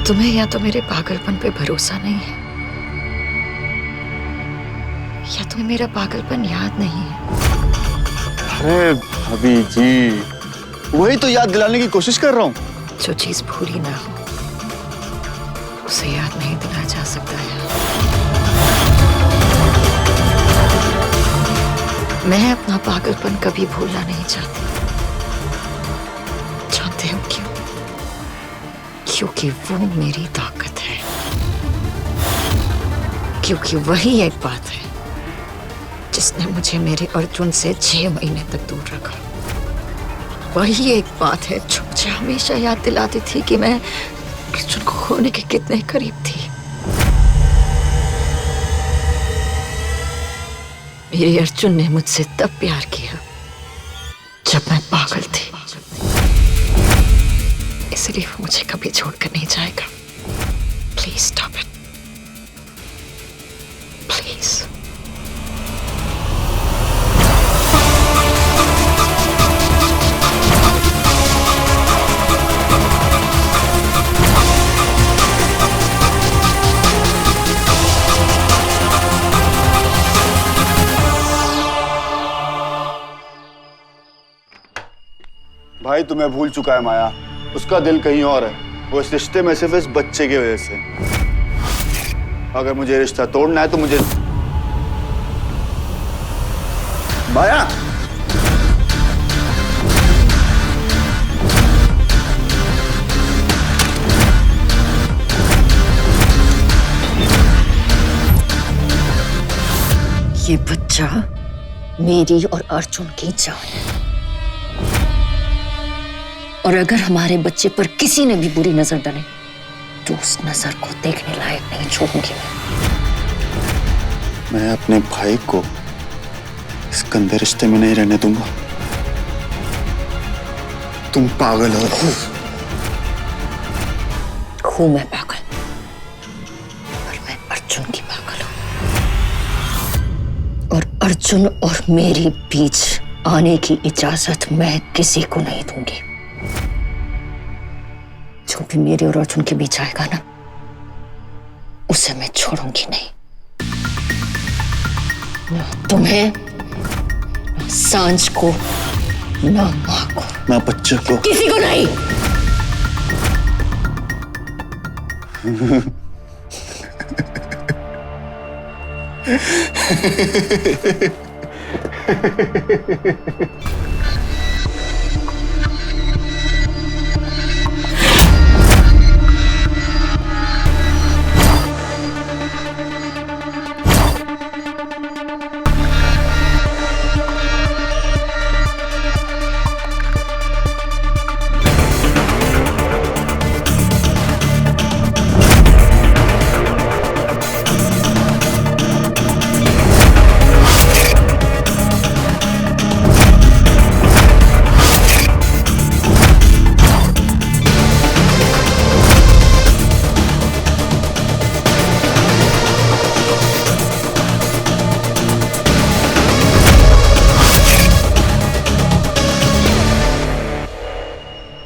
तुम्हें या तो मेरे पागलपन पे भरोसा नहीं है या तुम्हें मेरा पागलपन याद नहीं है। अरे भाभी जी, वही तो याद दिलाने की कोशिश कर रहा हूँ। जो चीज भूली ना हो उसे याद नहीं दिलाया जा सकता है। मैं अपना पागलपन कभी भूलना नहीं चाहती। जानते हो क्यों? क्योंकि वो मेरी ताकत है। क्योंकि वही एक बात है जिसने मुझे मेरे अर्जुन से 6 महीने तक दूर रखा। वही एक बात है जो मुझे हमेशा याद दिलाती थी कि मैं अर्जुन को खोने के कितने करीब थी। मेरे अर्जुन ने मुझसे तब प्यार किया जब मैं पागल थी। इसलिए वो मुझे कभी छोड़कर नहीं जाएगा। Please stop it, please. भाई तुम्हें भूल चुका है माया, उसका दिल कहीं और है। वो इस रिश्ते में सिर्फ इस बच्चे की वजह से। अगर मुझे रिश्ता तोड़ना है तो मुझे माया। ये बच्चा मेरी और अर्जुन की जान है और अगर हमारे बच्चे पर किसी ने भी बुरी नजर डाली तो उस नजर को देखने लायक नहीं छोड़ूंगी मैं अपने भाई को इस गंदे रिश्ते में नहीं रहने दूंगा। तुम पागल हो। हूं मैं पागल, पर मैं अर्जुन की पागल हूं और अर्जुन और मेरे बीच आने की इजाजत मैं किसी को नहीं दूंगी। जो भी मेरे और अर्जुन के बीच आएगा ना, उसे मैं छोड़ूंगी नहीं। ना तुम्हें, ना सांझ को, ना माँ को, ना बच्चे को, किसी को नहीं।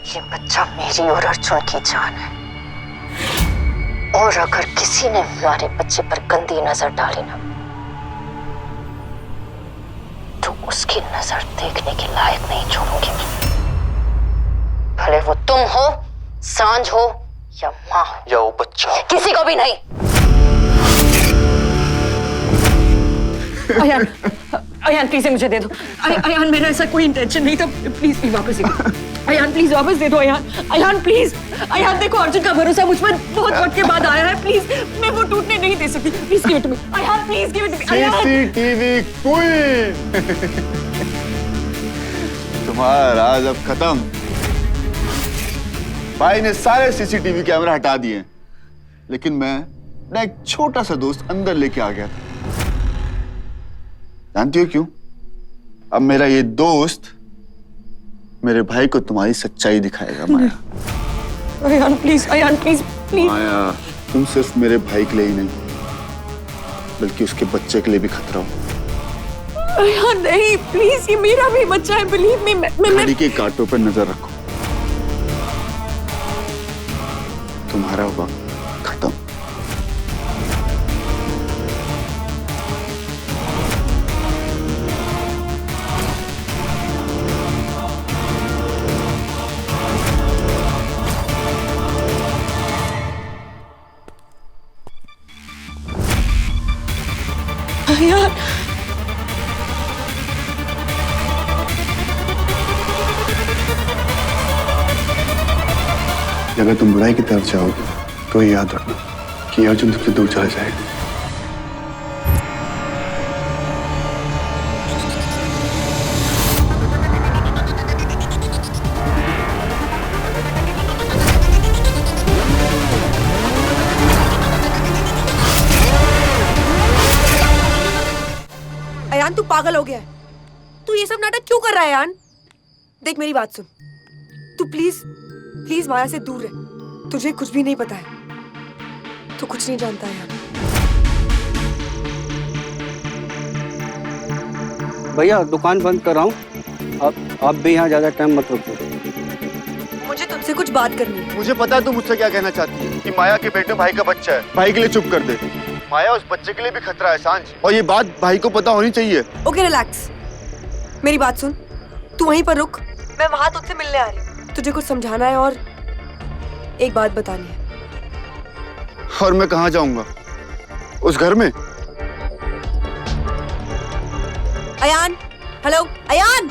ये बच्चा मेरी और अर्जुन की जान है और अगर किसी ने हमारे बच्चे पर गंदी नजर डाली ना, तो उसकी नजर देखने के लायक नहीं छोड़ूंगी। भले वो तुम हो, सांझ हो या माँ हो या वो बच्चा, किसी को भी नहीं। अयान, अयान प्लीज मुझे दे दो। अयान मेरा ऐसा कोई इंटेंशन नहीं था। प्लीज वापस दे दो। अयान प्लीज वापस दे दो। अयान, अयान प्लीज। अयान देखो, अर्जुन का भरोसा मुझ पर बहुत वक्त के बाद आया है। प्लीज, मैं वो टूटने नहीं दे सकती। Please give it to me. Ayaan please give it to me. CCTV queen. तुम्हारा राज अब खत्म। भाई ने सारे सीसीटीवी कैमरा हटा दिए, लेकिन मैं अपना एक छोटा सा दोस्त अंदर लेके आ गया था। जानती हो क्यों? अब मेरा ये दोस्त मेरे भाई को तुम्हारी सच्चाई दिखाएगा Maya. Ayan please, Ayan please, please. Maya, तुम सिर्फ मेरे भाई के लिए ही नहीं बल्कि उसके बच्चे के लिए भी खतरा हो। अयान नहीं, प्लीज, ये मेरा भी बच्चा है, बिलीव मी। मैं घड़ी के कांटों पर नजर रखो, तुम्हारा वक्त खत्म। अयान, अगर तुम बुराई की तरफ जाओगे तो ये याद रखना कि अर्जुन तुमसे दूर चला जाएगा। अयान, तू पागल हो गया है। तू ये सब नाटक क्यों कर रहा है अयान? देख, मेरी बात सुन। तू प्लीज प्लीज माया से दूर रह। तुझे कुछ भी नहीं पता है, तू कुछ नहीं जानता यार। भैया दुकान बंद कर रहा हूँ, आप भी यहाँ ज्यादा टाइम मत रुको। मुझे तुमसे कुछ बात करनी है। मुझे पता है तुम मुझसे क्या कहना चाहती है कि माया के पेट में भाई का बच्चा है, भाई के लिए चुप कर दे। माया उस बच्चे के लिए भी खतरा है सांझ, और ये बात भाई को पता होनी चाहिए। Okay, relax. मेरी बात सुन, तू वहीं पर रुक, मैं वहां तुझसे मिलने आ रही हूँ। तुझे कुछ समझाना है और एक बात बतानी है। और मैं कहाँ जाऊंगा? उस घर में? अयान, हेलो अयान।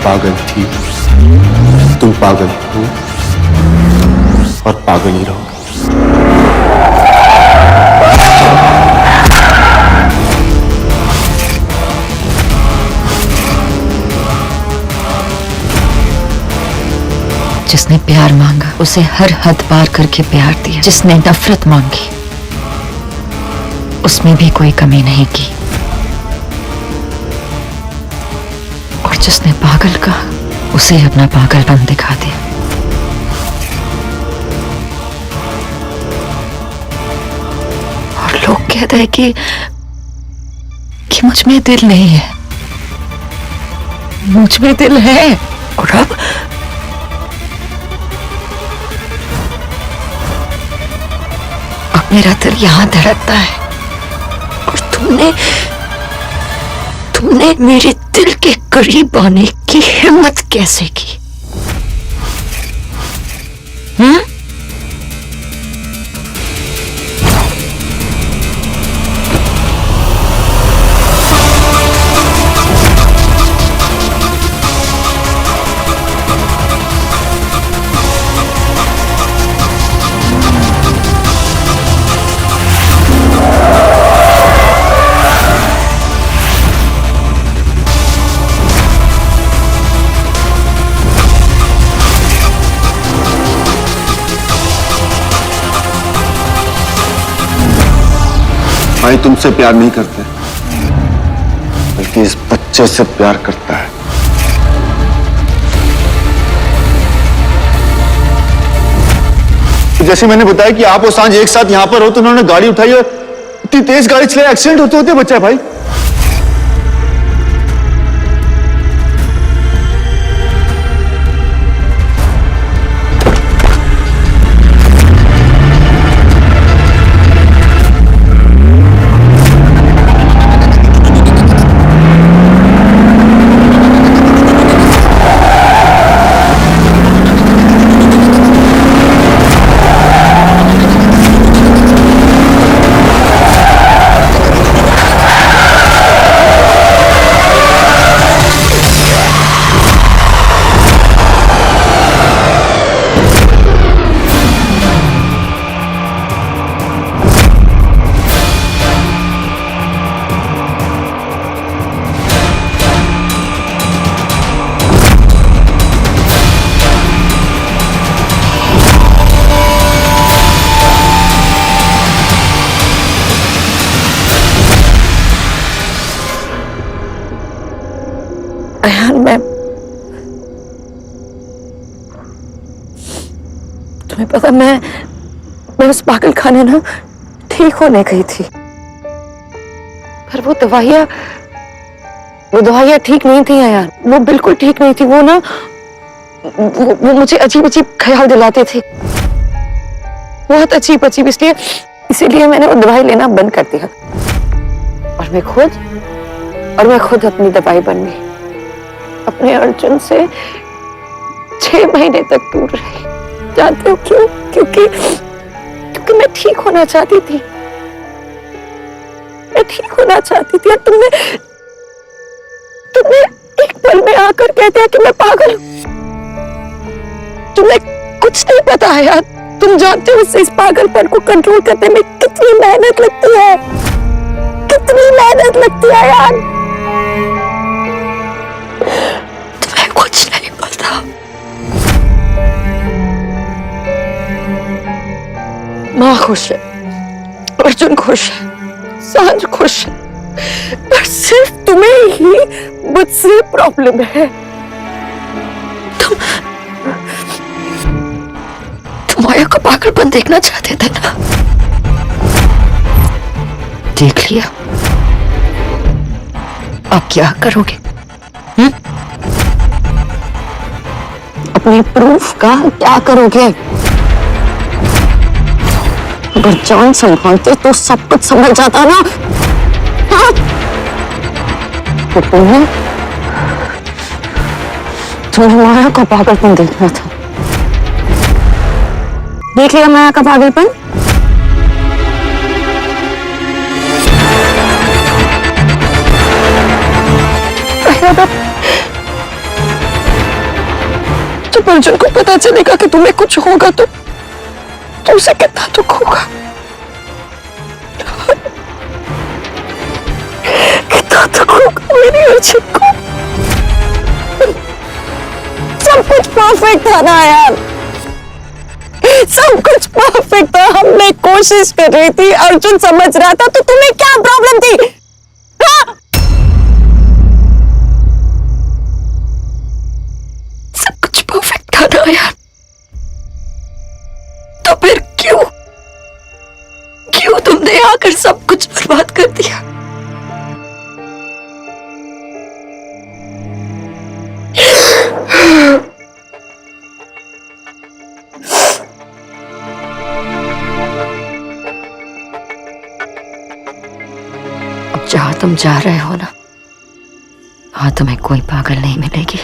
पागल थी, तुम पागल हो और पागल ही रहोगे। जिसने प्यार मांगा उसे हर हद पार करके प्यार दिया, जिसने नफरत मांगी उसमें भी कोई कमी नहीं की, और जिसने पागल कहा उसे अपना पागलपन दिखा दिया। और लोग कहते हैं कि मुझ में दिल नहीं है। मुझ में दिल है, और अब मेरा दिल यहां धड़कता है, और तुमने मेरे दिल के करीब आने की हिम्मत कैसे की? भाई तुमसे प्यार नहीं करते, बल्कि इस बच्चे से प्यार करता है। जैसे मैंने बताया कि आप और सांझ एक साथ यहां पर हो, तो उन्होंने गाड़ी उठाई और इतनी तेज गाड़ी चलाई, एक्सीडेंट होते होते बचा भाई। अयान, मैं तुम्हें पता, मैं उस पागल खाने ना ठीक होने गई थी, पर वो दवाइयाँ ठीक नहीं थी अयान, वो बिल्कुल ठीक नहीं थी। वो ना वो मुझे अजीब अजीब ख्याल दिलाते थे, बहुत अजीब अजीब, इसीलिए मैंने वो दवाई लेना बंद कर दिया और मैं खुद अपनी दवाई बन गई। अपने अर्जुन से 6 महीने तक दूर रही। जानते हो क्यों? क्योंकि मैं ठीक होना चाहती थी, और तुमने एक पल में आकर कह दिया कि मैं पागल हूं। तुम्हें कुछ नहीं पता है यार, तुम जानते हो इस पागलपन को कंट्रोल करने में कितनी मेहनत लगती है यार। तुम्हें कुछ नहीं पता। माँ खुश है, अर्जुन खुश है, सांझ खुश है, पर सिर्फ तुम्हें ही मुझसे प्रॉब्लम है। तुम माया का पागलपन देखना चाहते थे ना, देख लिया। अब क्या करोगे? अपने प्रूफ का क्या करोगे? अगर जान संभालते तो सब कुछ समझ जाता ना। हाँ? तो तुम्हें माया का पागलपन देखना था। देख लिया माया का पागलपन? जब अर्जुन को पता चलेगा कि तुम्हें कुछ होगा तो उसे कितना दुख होगा, कितना दुख होगा मेरे अर्जुन को। सब कुछ परफेक्ट था ना यार, सब कुछ परफेक्ट था। हमने कोशिश कर रही थी, अर्जुन समझ रहा था, तो तुम्हें क्या प्रॉब्लम थी? हाँ? सब कुछ परफेक्ट था ना यार, तो फिर क्यों तुमने आकर सब कुछ बर्बाद कर दिया? अब जहां तुम जा रहे हो ना, वहां तुम्हें कोई पागल नहीं मिलेगी।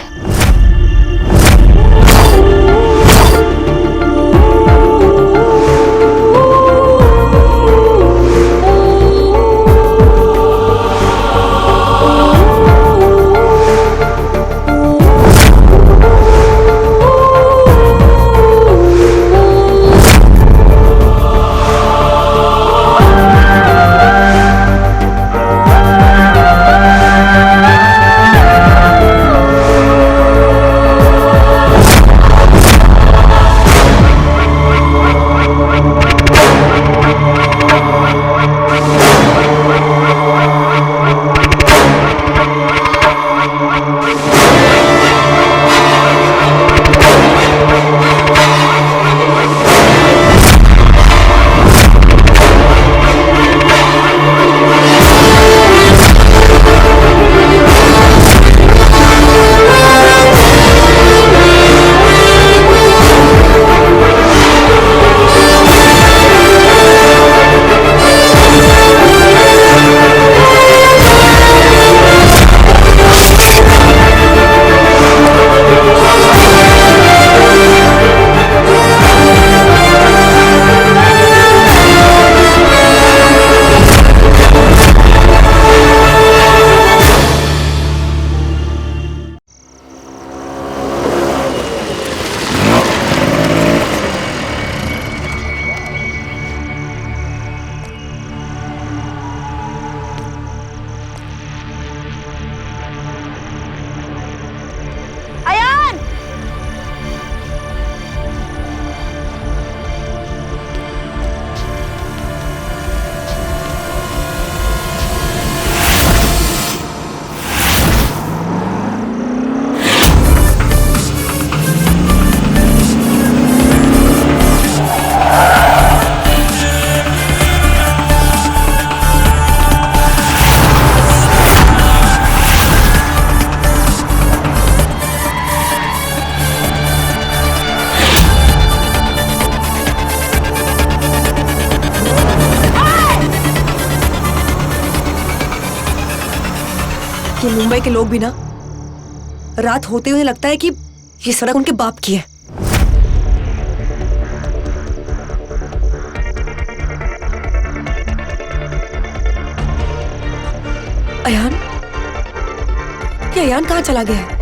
कि मुंबई के लोग भी ना रात होते हुए लगता है कि ये सड़क उनके बाप की है। अयान, ये अयान कहाँ चला गया है?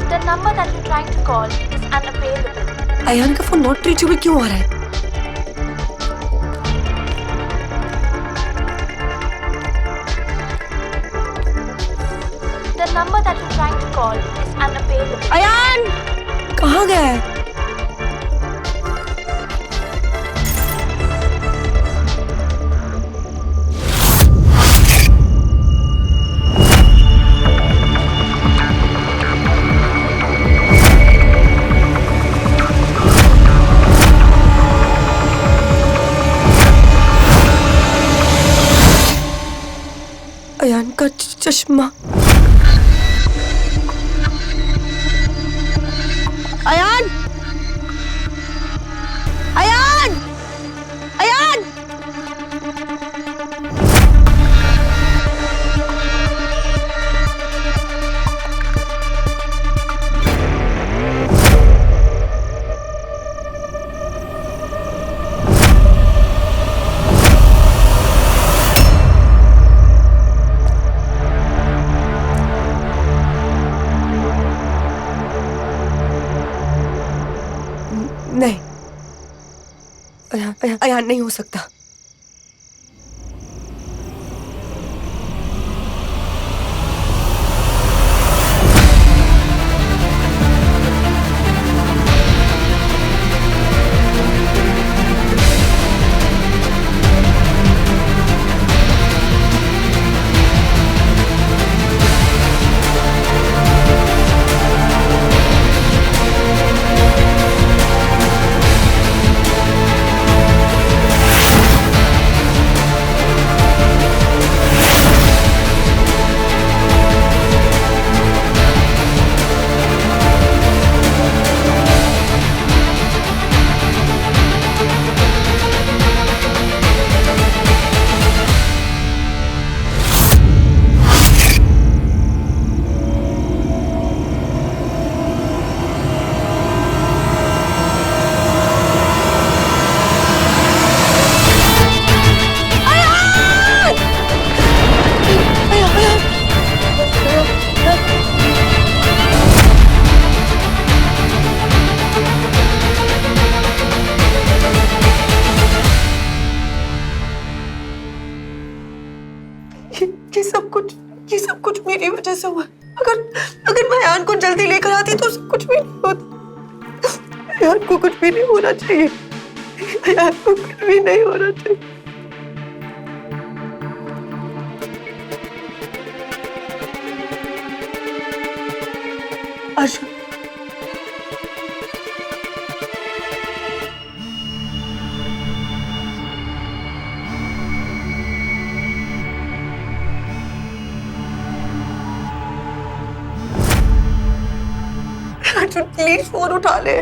The number that you're trying to call is unavailable. Ayan का फोन नॉट रीचेबल क्यों आ रहा है? The number that you're trying to call is unavailable. Ayan कहाँ गया है? अयान का चश्मा। अयान! अयान! अयान! नहीं, अयान नहीं हो सकता। ये सब कुछ मेरी वजह से हुआ। अगर मैं अयान को जल्दी लेकर आती तो सब कुछ भी नहीं होता। अयान को कुछ भी नहीं होना चाहिए। अयान को कुछ भी नहीं होना चाहिए। अर्जुन, अर्जुन प्लीज फोन उठा ले।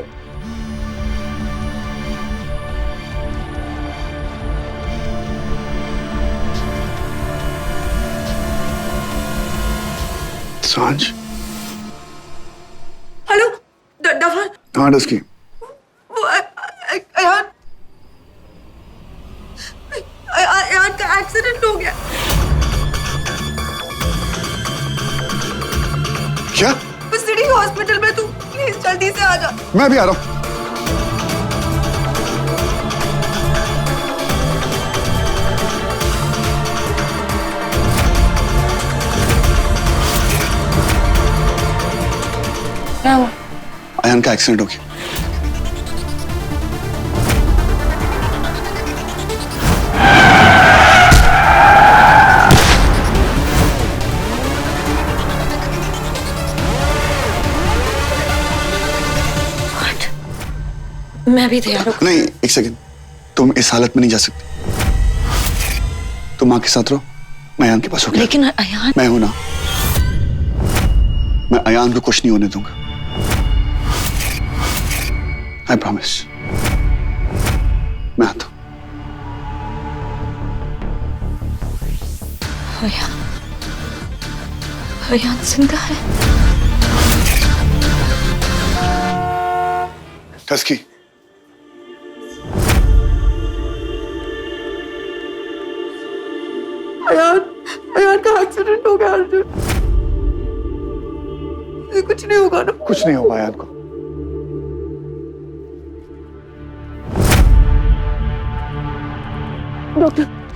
सांझ। Hello duffer. हाँ डस्की। अयान का एक्सीडेंट हो गया। क्या? सिटी हॉस्पिटल में, तू प्लीज जल्दी से आ जा। मैं भी आ रहा हूँ। क्या हुआ? अयान का एक्सीडेंट हो गया। मैं भी तैयार हूँ। नहीं, एक सेकंड। तुम इस हालत में नहीं जा सकती। तुम माँ के साथ रहो, मैं अयान के पास होगा। लेकिन अयान। मैं हूं ना, मैं अयान को कुछ नहीं होने दूंगा। I promise. मैं आता हूं। अयान अयान जिंदा है। टस्की, अयान का एक्सीडेंट हो गया अर्जुन। कुछ नहीं होगा ना? कुछ नहीं होगा अयान को।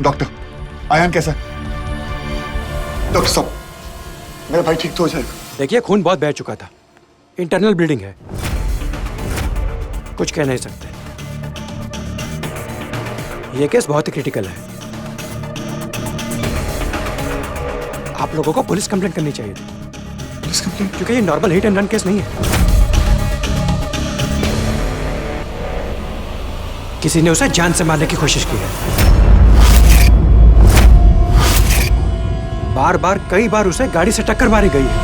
डॉक्टर, अयान कैसा है? डॉक्टर साहब, मेरा भाई ठीक तो हो जाएगा? देखिए, खून बहुत बह चुका था, इंटरनल ब्लीडिंग है, कुछ कह नहीं सकते। ये केस बहुत ही क्रिटिकल है। आप लोगों को पुलिस कंप्लेंट करनी चाहिए थी। Police complaint? क्योंकि ये normal hit and run case नहीं है। किसी ने उसे जान से मारने की कोशिश की है। बार बार कई बार उसे गाड़ी से टक्कर मारी गई है।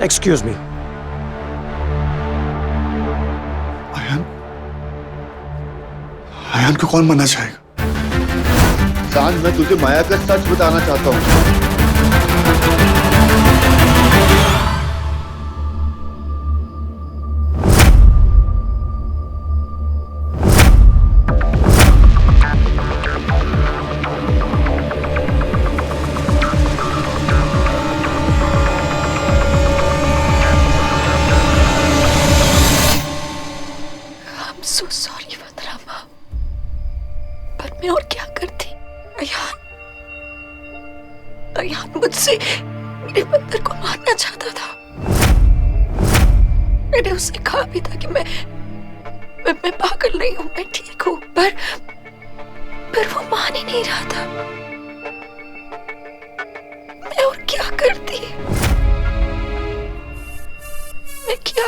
Excuse me. अयान को कौन मरना चाहेगा? सांझ, मैं तुझे माया का सच बताना चाहता हूँ। So sorry वंदना, पर मैं और क्या करती? अयान मुझसे मेरे बंदर को मारना चाहता था। मैंने उससे कहा भी था कि मैं पागल नहीं हूं, मैं ठीक हूं, पर वो मान ही नहीं रहा था। मैं और क्या करती? मैं क्या?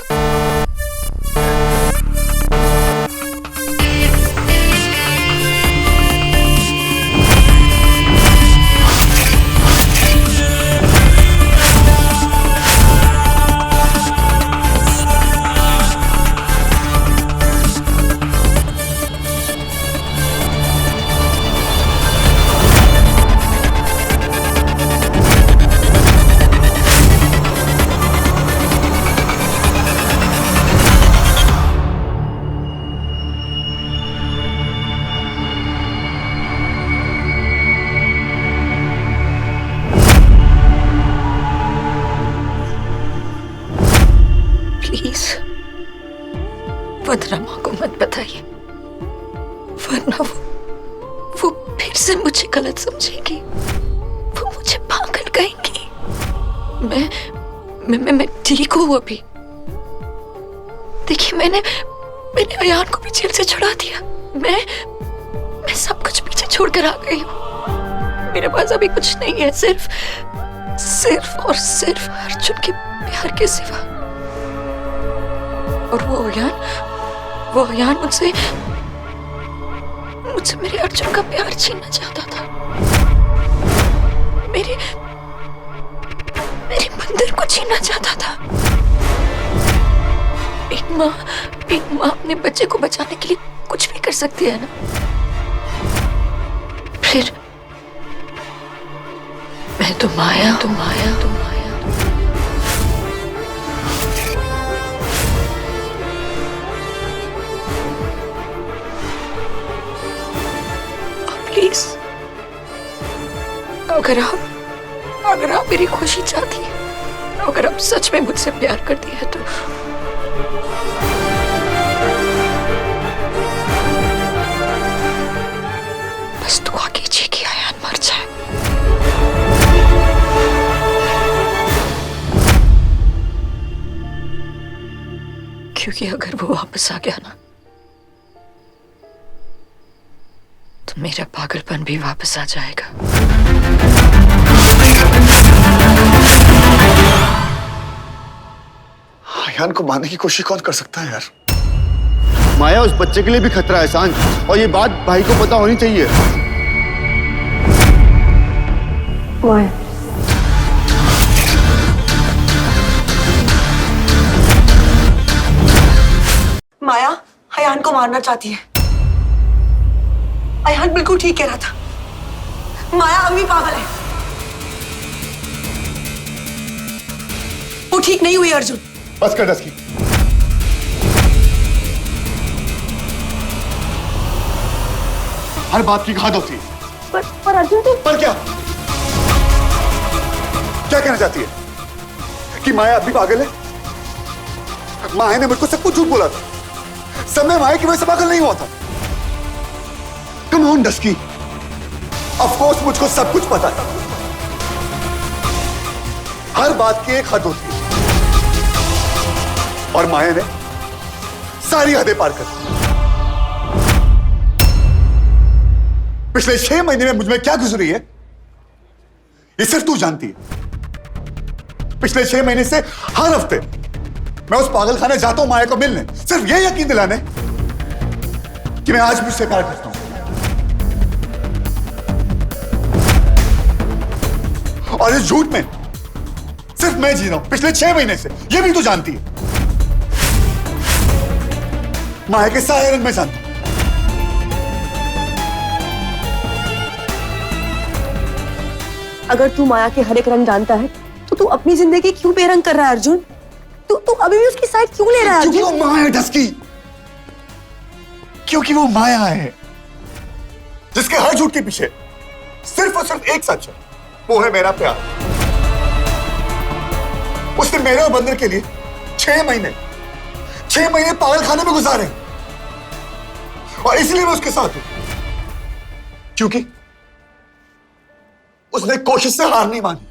प्लीज वंदना को मत बताइए, वरना वो फिर से मुझे गलत समझेगी, वो मुझे पागल कहेंगी। मैं ठीक हूँ अभी। देखिए, मैंने अयान को भी जेल से छुड़ा दिया। मैं सब कुछ पीछे छोड़कर आ गई हूँ। मेरे पास अभी कुछ नहीं है, सिर्फ और सिर्फ अर्जुन के प्यार के सिवा। और वो अयान मुझसे मेरे अर्जुन का प्यार छीनना चाहता था। मेरे बंदर को छीनना चाहता था। एक माँ अपने बच्चे को बचाने के लिए कुछ भी कर सकती है ना। फिर मैं तो माया। प्लीज, अगर आप मेरी खुशी चाहती है, अगर आप सच में मुझसे प्यार करती है, तो बस दुआ कीजिए कि अयान मर जाए। क्योंकि अगर वो वापस आ गया ना, तो मेरा पागलपन भी वापस आ जाएगा। अयान को मारने की कोशिश कौन कर सकता है यार? माया, उस बच्चे के लिए भी खतरा है सांझ, और ये बात भाई को पता होनी चाहिए। माया अयान को मारना चाहती है। अयान बिल्कुल ठीक कह रहा था। माया अम्मी पागल है। वो ठीक नहीं हुई अर्जुन। बस कर डस्की। हर बात की खाद होती है। पर अर्जुन तो पर क्या कहना चाहती है कि माया अभी पागल है? माया ने मुझको सब कुछ झूठ बोला था। सब में माया की वजह से पागल नहीं हुआ था। Come on dusky, of course मुझको सब कुछ पता था। हर बात की एक हद होती है और माया ने सारी हदें पार कर दी। पिछले 6 महीने में मुझ में क्या गुजरी है ये सिर्फ तू जानती है। पिछले 6 महीने से हर हफ्ते मैं उस पागल खाने जाता हूं माया को मिलने, सिर्फ ये यकीन दिलाने कि मैं आज भी उससे प्यार करता हूं। और इस झूठ में सिर्फ मैं जी रहा हूं पिछले 6 महीने से, ये भी तू जानती है। माया के सारे रंग में जानती हूं। अगर तू माया के हर एक रंग जानता है तो तू अपनी जिंदगी क्यों बेरंग कर रहा है अर्जुन? तू अभी भी उसकी साइड क्यों ले रहा है क्योंकि अर्जुन? वो माया है डस्की, क्योंकि वो माया है जिसके हर झूठ के पीछे सिर्फ और सिर्फ एक सच है, वो है मेरा प्यार। उसने मेरे और बंदर के लिए 6 महीने पागल खाने में गुजारे और इसलिए मैं उसके साथ हूं क्योंकि उसने कोशिश से हार नहीं मानी।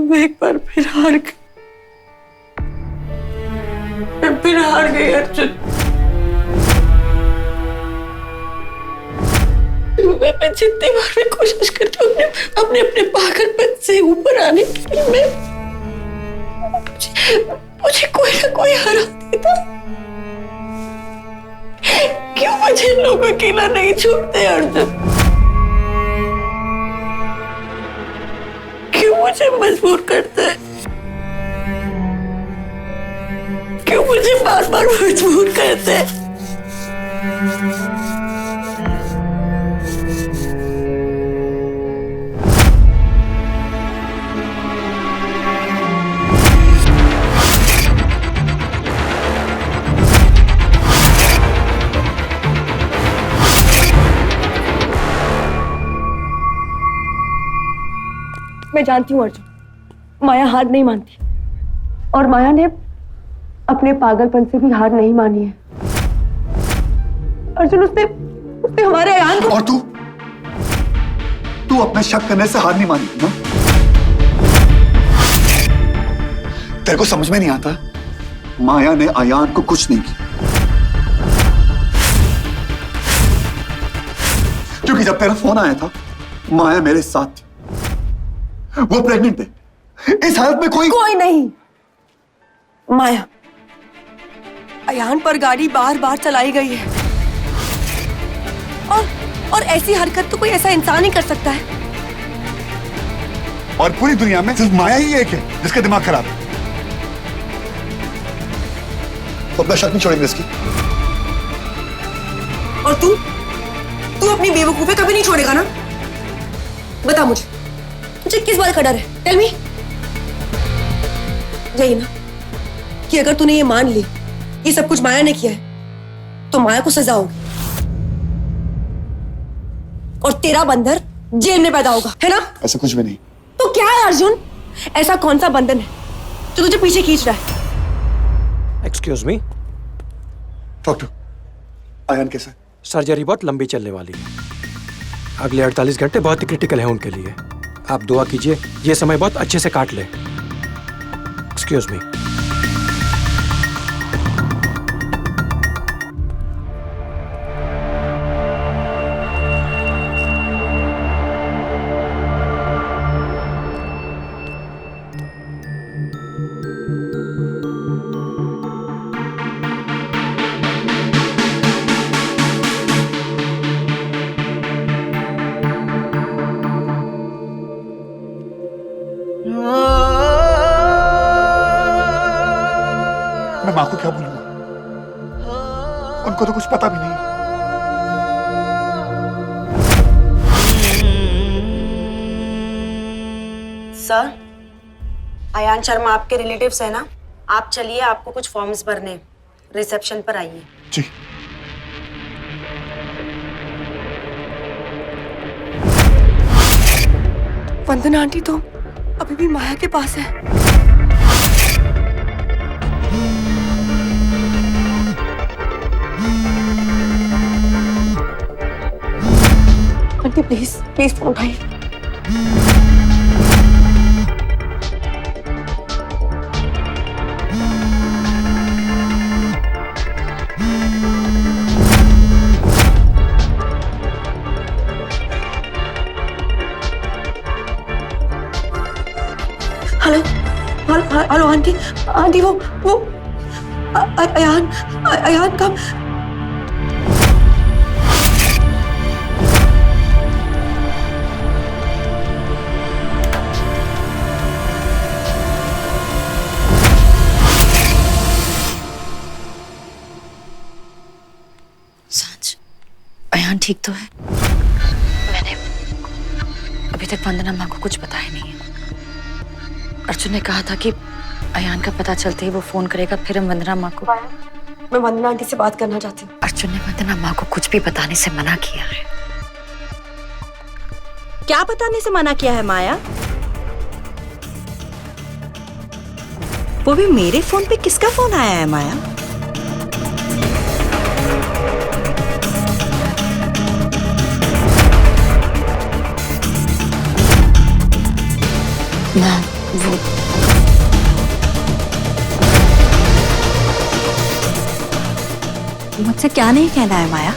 मैं एक बार फिर हार गई। मैं फिर हार गई अर्जुन। मैं जितनी बार मैं कोशिश करती हूँ अपने पागलपन से ऊपर आने के लिए, मुझे कोई ना कोई हरा देता। क्यों मुझे लोग अकेला नहीं छोड़ते अर्जुन? क्यों मुझे मजबूर करते हैं? क्यों मुझे बार बार मजबूर करते हैं? मैं जानती हूँ अर्जुन, माया हार नहीं मानती और माया ने अपने पागलपन से भी हार नहीं मानी है। अर्जुन उसने हमारे अयान को। और तू अपने शक करने से हार नहीं मानी ना? तेरे को समझ में नहीं आता माया ने अयान को कुछ नहीं किया क्योंकि जब तेरा फोन आया था माया मेरे साथ थी, वो प्रेग्नेंट है। इस हालत में कोई नहीं। माया, अयान पर गाड़ी बार बार चलाई गई है और ऐसी हरकत तो कोई ऐसा इंसान ही कर सकता है। और पूरी दुनिया में सिर्फ माया ही एक है जिसका दिमाग खराब है। तो अपना शक नहीं छोड़ेंगे इसकी। और तू अपनी बेवकूफी कभी नहीं छोड़ेगा ना? बता मुझे किस बात का डर है? Tell me. यही ना कि अगर तूने ये मान ली ये सब कुछ माया ने किया है तो माया को सजा होगी और तेरा बंदर जेल में पैदा होगा, है ना? ऐसा कुछ भी नहीं। तो क्या है अर्जुन? ऐसा कौन सा बंधन है जो तुझे पीछे खींच रहा है? एक्सक्यूज मी, डॉक्टर अयान कैसा है? सर्जरी बहुत लंबी चलने वाली है। अगले 48 घंटे बहुत ही क्रिटिकल है उनके लिए। आप दुआ कीजिए ये समय बहुत अच्छे से काट ले। Excuse me. मैं मां को क्या बोलूंगा? उनको तो कुछ पता भी नहीं। सर, अयान शर्मा आपके रिलेटिव्स है ना? आप चलिए, आपको कुछ फॉर्म्स भरने हैं। रिसेप्शन पर आइए। जी। वंदना आंटी तो अभी भी माया के पास है। आंटी प्लीज प्लीज फोन उठाइए। हेलो हेलो आंटी आंटी वो अयान अयान कब? सांच, अयान ठीक तो है? मैंने अभी तक वंदना माँ को कुछ बताया नहीं है। अर्जुन ने कहा था कि अयान का पता चलते ही वो फोन करेगा, फिर हम वंदना माँ को। मैं वंदना आंटी से बात करना चाहती हूँ। अर्जुन ने वंदना माँ को कुछ भी बताने से मना किया है। क्या बताने से मना किया है माया? वो भी मेरे फोन पे किसका फोन आया है माया? मैं वो मुझसे क्या नहीं कहना है माया?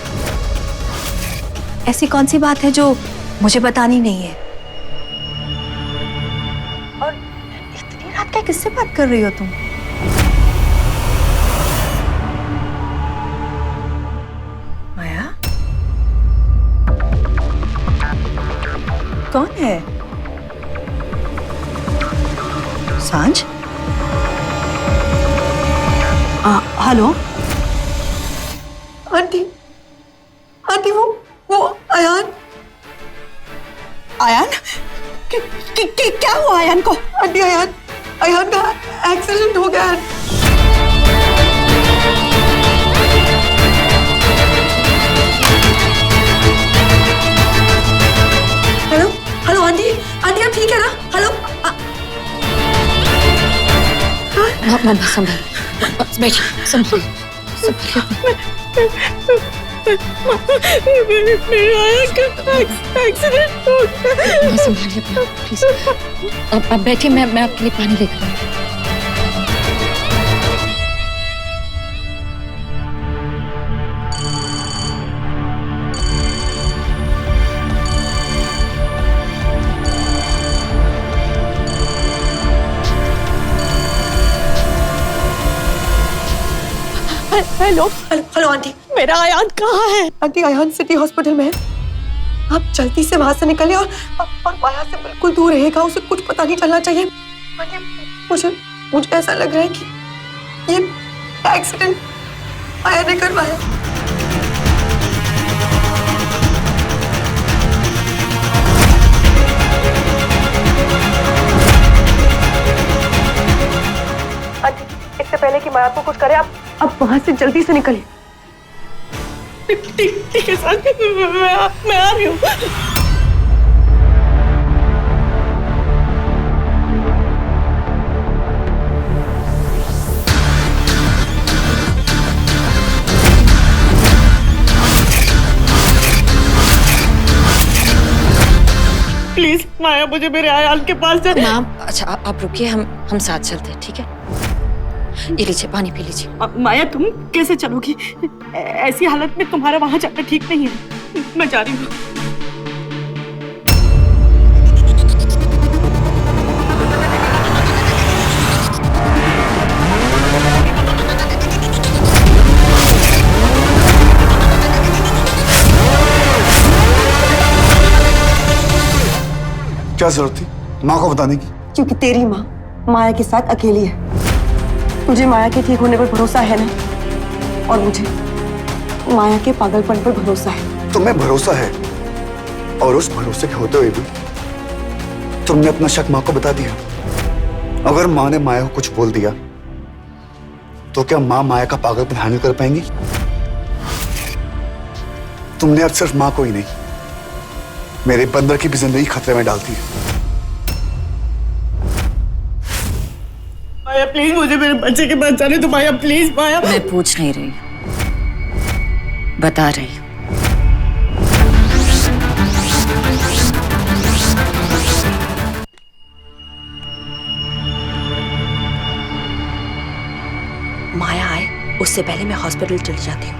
ऐसी कौन सी बात है जो मुझे बतानी नहीं है? और इतनी रात क्या किससे बात कर रही हो तुम? माया, कौन है? सांझ? हेलो आंटी आंटी वो अयान आयान? क्या हुआ आयान को? आंटी अयान का एक्सीडेंट हो गया है। हेलो हेलो आंटी आंटी आप ठीक है ना? हेलो मैं संभाल, बैठिए, संभाल। मेरे आयान का एक्सीडेंट हो गया। संभालिए अपना, प्लीज। अब बैठिए, मैं आपके लिए पानी लेकर आऊँ। हेलो हेलो आंटी, मेरा आयान कहाँ है? आंटी अयान सिटी हॉस्पिटल में है। आप जल्दी से वहां से निकलिए और माया से बिल्कुल दूर रहेगा। उसे कुछ पता नहीं चलना चाहिए। आंटी मुझे ऐसा लग रहा है कि ये एक्सीडेंट माया ने करवाया। आंटी इससे पहले कि माया को कुछ करे आप वहां से जल्दी से निकलिए। ठीक है सर, मैं आ रही हूँ। प्लीज माया, मुझे मेरे आयान के पास जा। मैम, अच्छा आप रुकिए, हम साथ चलते हैं, ठीक है? ये लीजिए, पानी पी लीजिए। माया, तुम कैसे चलोगी? ऐसी हालत में तुम्हारा वहां जाना ठीक नहीं है। मैं जा रही हूँ। क्या जरूरत थी माँ को बताने की? क्योंकि तेरी माँ माया के साथ अकेली है। तुझे माया के ठीक होने पर भरोसा है ना? और माया के पागलपन पर भरोसा है। तुम्हें भरोसा है और उस भरोसे के होते हुए भी तुमने अपना शक माँ को बता दिया। अगर माँ ने माया को कुछ बोल दिया तो क्या माँ माया का पागलपन हैंडल कर पाएंगी? तुमने अब सिर्फ माँ को ही नहीं, मेरे बंदर की भी जिंदगी खतरे में डालती है। माया प्लीज मुझे मेरे बच्चे के पास जाने दो। माया प्लीज। माया मैं पूछ नहीं रही, बता रही हूँ। माया आए उससे पहले मैं हॉस्पिटल चली जाती हूँ।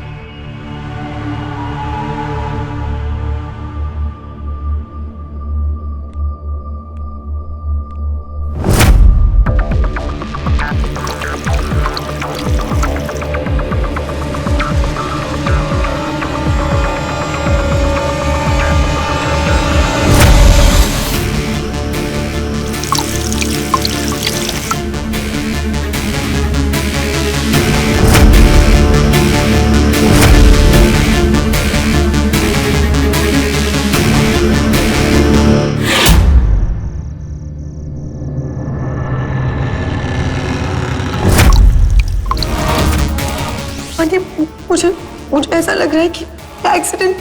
मुझे ऐसा लग रहा है कि एक्सीडेंट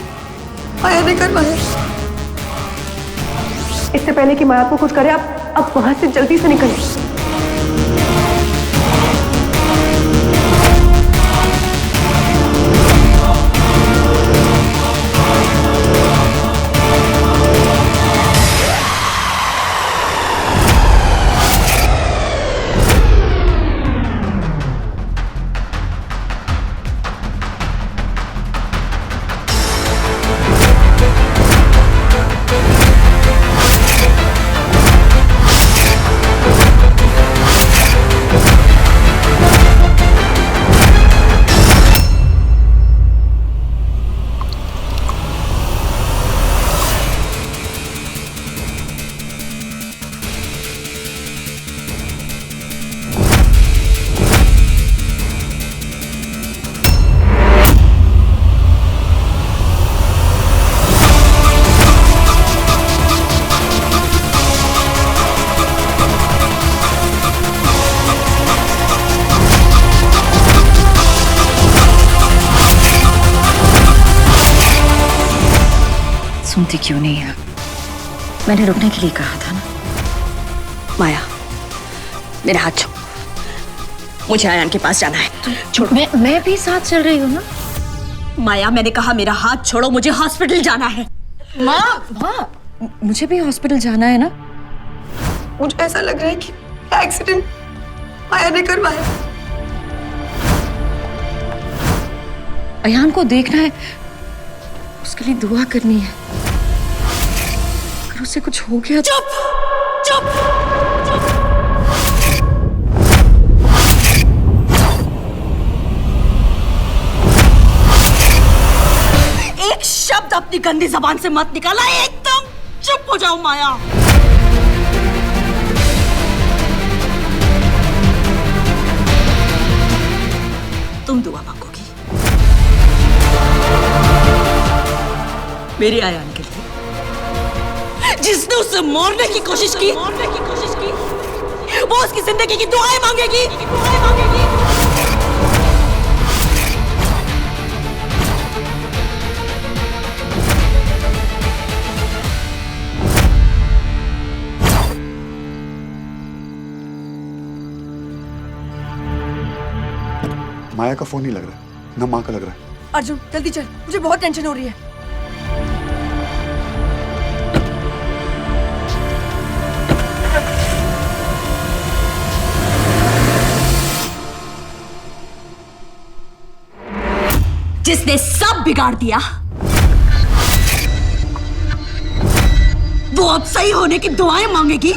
माया ने करवाया। इससे पहले कि माया को कुछ करे, आप वहां से जल्दी से निकलें। सुनती क्यों नहीं है? मैंने रुकने के लिए कहा था ना। माया मेरा हाथ छोड़, मुझे आयान के पास जाना है। छोड़। मैं भी साथ चल रही हूँ ना। माया मैंने कहा मेरा हाथ छोड़ो, मुझे हॉस्पिटल जाना है। माँ मुझे भी हॉस्पिटल जाना है ना। मुझे ऐसा लग रहा है कि एक्सीडेंट माया ने करवाया। अयान को देखना है, उसके लिए दुआ करनी है। अगर उसे कुछ हो गया। चुप चुप। एक शब्द अपनी गंदी जबान से मत निकाला। एकदम चुप हो जाओ माया। तुम दुआ मांगोगी मेरे आयान के लिए, जिसने उसे मारने की कोशिश की, वो उसकी जिंदगी की दुआएं मांगेगी। माया का फोन नहीं लग रहा, ना माँ का लग रहा है। अर्जुन जल्दी चल, मुझे बहुत टेंशन हो रही है। जिसने सब बिगाड़ दिया, वो अब सही होने की दुआएं मांगेगी।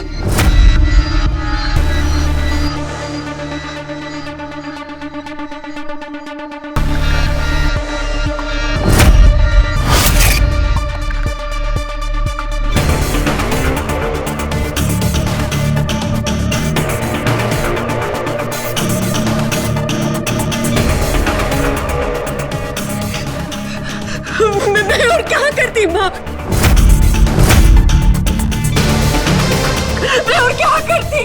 मैं और क्या करती माँ, मैं और क्या करती?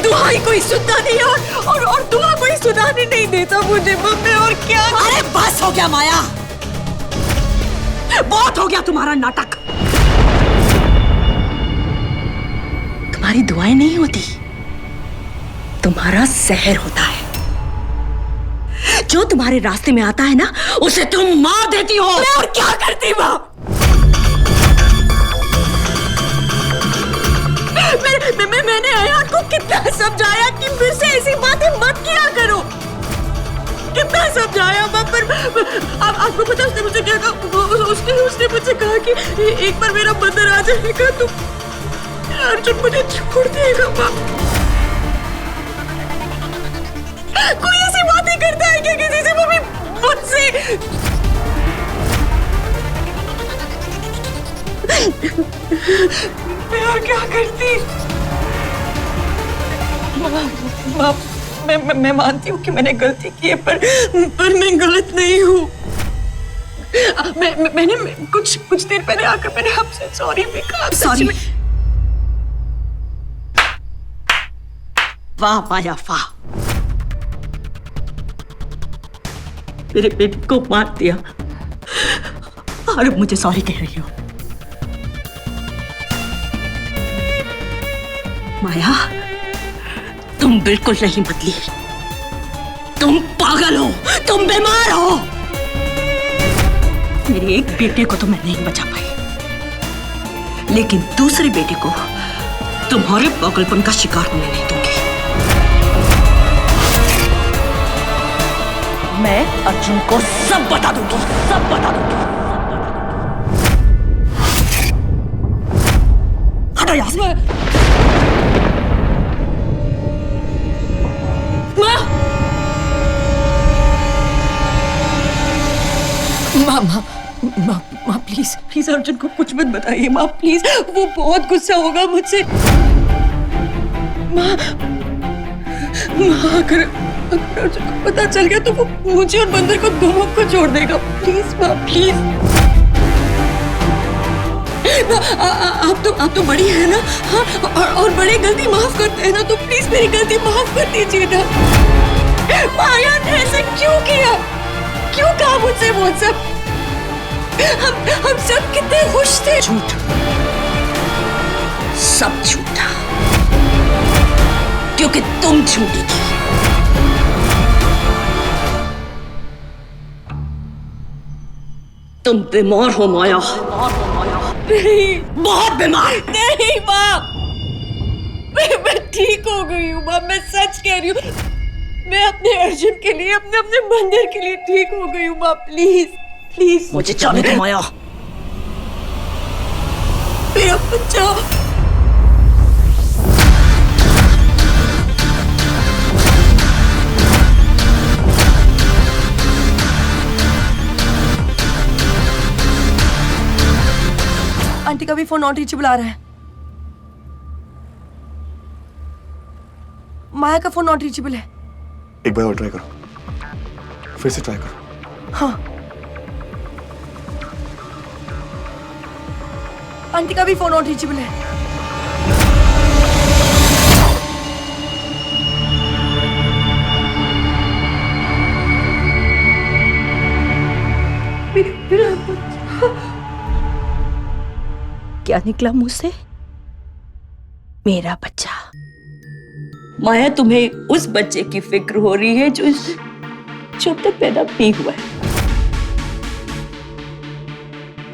दुआई कोई सुनता नहीं और दुआ कोई सुनाने नहीं देता मुझे माँ, मैं और क्या? अरे बस हो गया माया, बहुत हो गया तुम्हारा नाटक। तुम्हारी दुआएं नहीं होती, तुम्हारा जहर होता है। जो तुम्हारे रास्ते में आता है ना, उसे तुम मार देती हो। मैं और क्या करती माँ? मैंने अयान को कितना समझाया कि मुझसे ऐसी बातें मत किया करो, कितना समझाया माँ, पर आपको पता उसने मुझे क्या कहा? उसने मुझे कहा कि एक बार मेरा बंदर आ जाएगा तो अर्जुन मुझे छोड़ देगा माँ। कोई ऐसी बातें करता है क्या किसी से मम्मी मुझसे? मैं और क्या करती? मैं मानती हूँ कि मैंने गलती की है, पर मैं गलत नहीं हूँ। मैंने कुछ देर पहले आकर मैंने आपसे सॉरी भी कहा। सॉरी? वाह माया वाह, मेरे बेटे को मार दिया और अब मुझे सॉरी कह रही हो। माया तुम बिल्कुल नहीं बदली, तुम पागल हो, तुम बीमार हो। मेरे एक बेटे को तो मैं नहीं बचा पाई, लेकिन दूसरे बेटे को तुम्हारे पागलपन का शिकार होने नहीं दूंगी। मैं अर्जुन को सब बता दूंगी, सब बता दूंगी। हटो यहां से। माँ प्लीज प्लीज अर्जुन को कुछ मत बताइए माँ, प्लीज, वो बहुत गुस्सा होगा मुझसे। माँ अगर अर्जुन को पता चल गया तो वो मुझे और बंदर को दोनों को छोड़ देगा। प्लीज माँ प्लीज। आप तो बड़ी है ना, हाँ, और बड़े गलती माफ करते हैं ना, तो प्लीज मेरी गलती माफ कर दीजिए ना। माया ने ऐसे क्यों किया, क्यों कहा मुझसे वो सब? हम सब कितने खुश थे। झूठ, सब झूठा, क्योंकि तुम झूठी थी। तुम बीमार हो माया, नहीं, बहुत बीमार। नहीं माँ, मैं ठीक हो गई हूँ माँ, मैं सच कह रही हूँ। मैं अपने अर्जुन के लिए, अपने बंदर के लिए ठीक हो गई हूँ माँ, प्लीज प्लीज। मुझे जाने दो माया। मेरा बच्चा। आंटी का भी फोन नॉट रीचेबल आ रहा है। माया का फोन नॉट रीचेबल है। एक बार और ट्राई करो, फिर से ट्राई करो। हाँ, आंटी का भी फोन नॉट रीचेबल है। मेरा बच्चा। क्या निकला मुंह से? मेरा बच्चा। माया, तुम्हें उस बच्चे की फिक्र हो रही है जो अब तक पैदा नहीं हुआ है।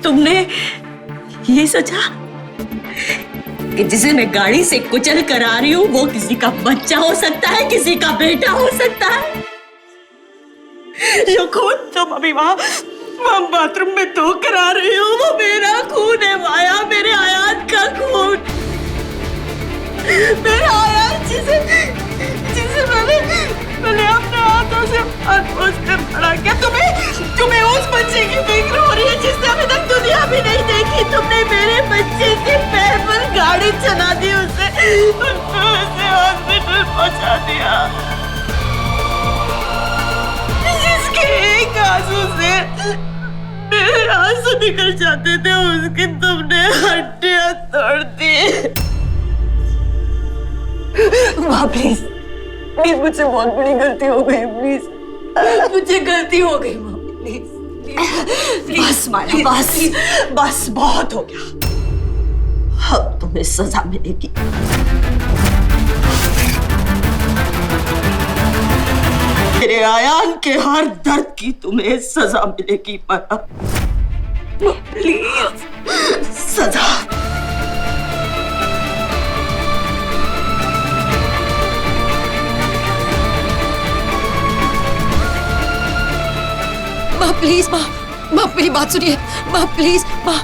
तुमने ये सोचा कि जिसे मैं गाड़ी से कुचल कर आ रही हूं वो किसी का बच्चा हो सकता है, किसी का बेटा हो सकता है। जो खून तुम अभी वहां बाथरूम में धो कर आ रही हो वो मेरा खून है माया, मेरे आयात का खून। मेरा आयात जिसे मैंने अपने हाथों से पोस कर बड़ा किया। तुम्हें उस बच्चे की फिक्र हो रही है जिसने अभी तक दुनिया भी नहीं देखी। तुमने मेरे बच्चे के पैर पर गाड़ी चला दी, उसे हॉस्पिटल पहुंचा दिया, जिसके एक आंसू से यहाँ से निकल जाते थे उसकी तुमने हड्डियां तोड़ दी। माँ प्लीज प्लीज, मुझसे बहुत बड़ी गलती हो गई, प्लीज मुझे गलती हो गई माँ, प्लीज बस माया, बस बस बहुत हो गया। अब तुम्हें सजा मिलेगी। मेरे आयान के हर दर्द की तुम्हें सजा मिलेगी माया, प्लीज सजा। माँ प्लीज, माँ माँ मेरी बात सुनिए, माँ प्लीज, माँ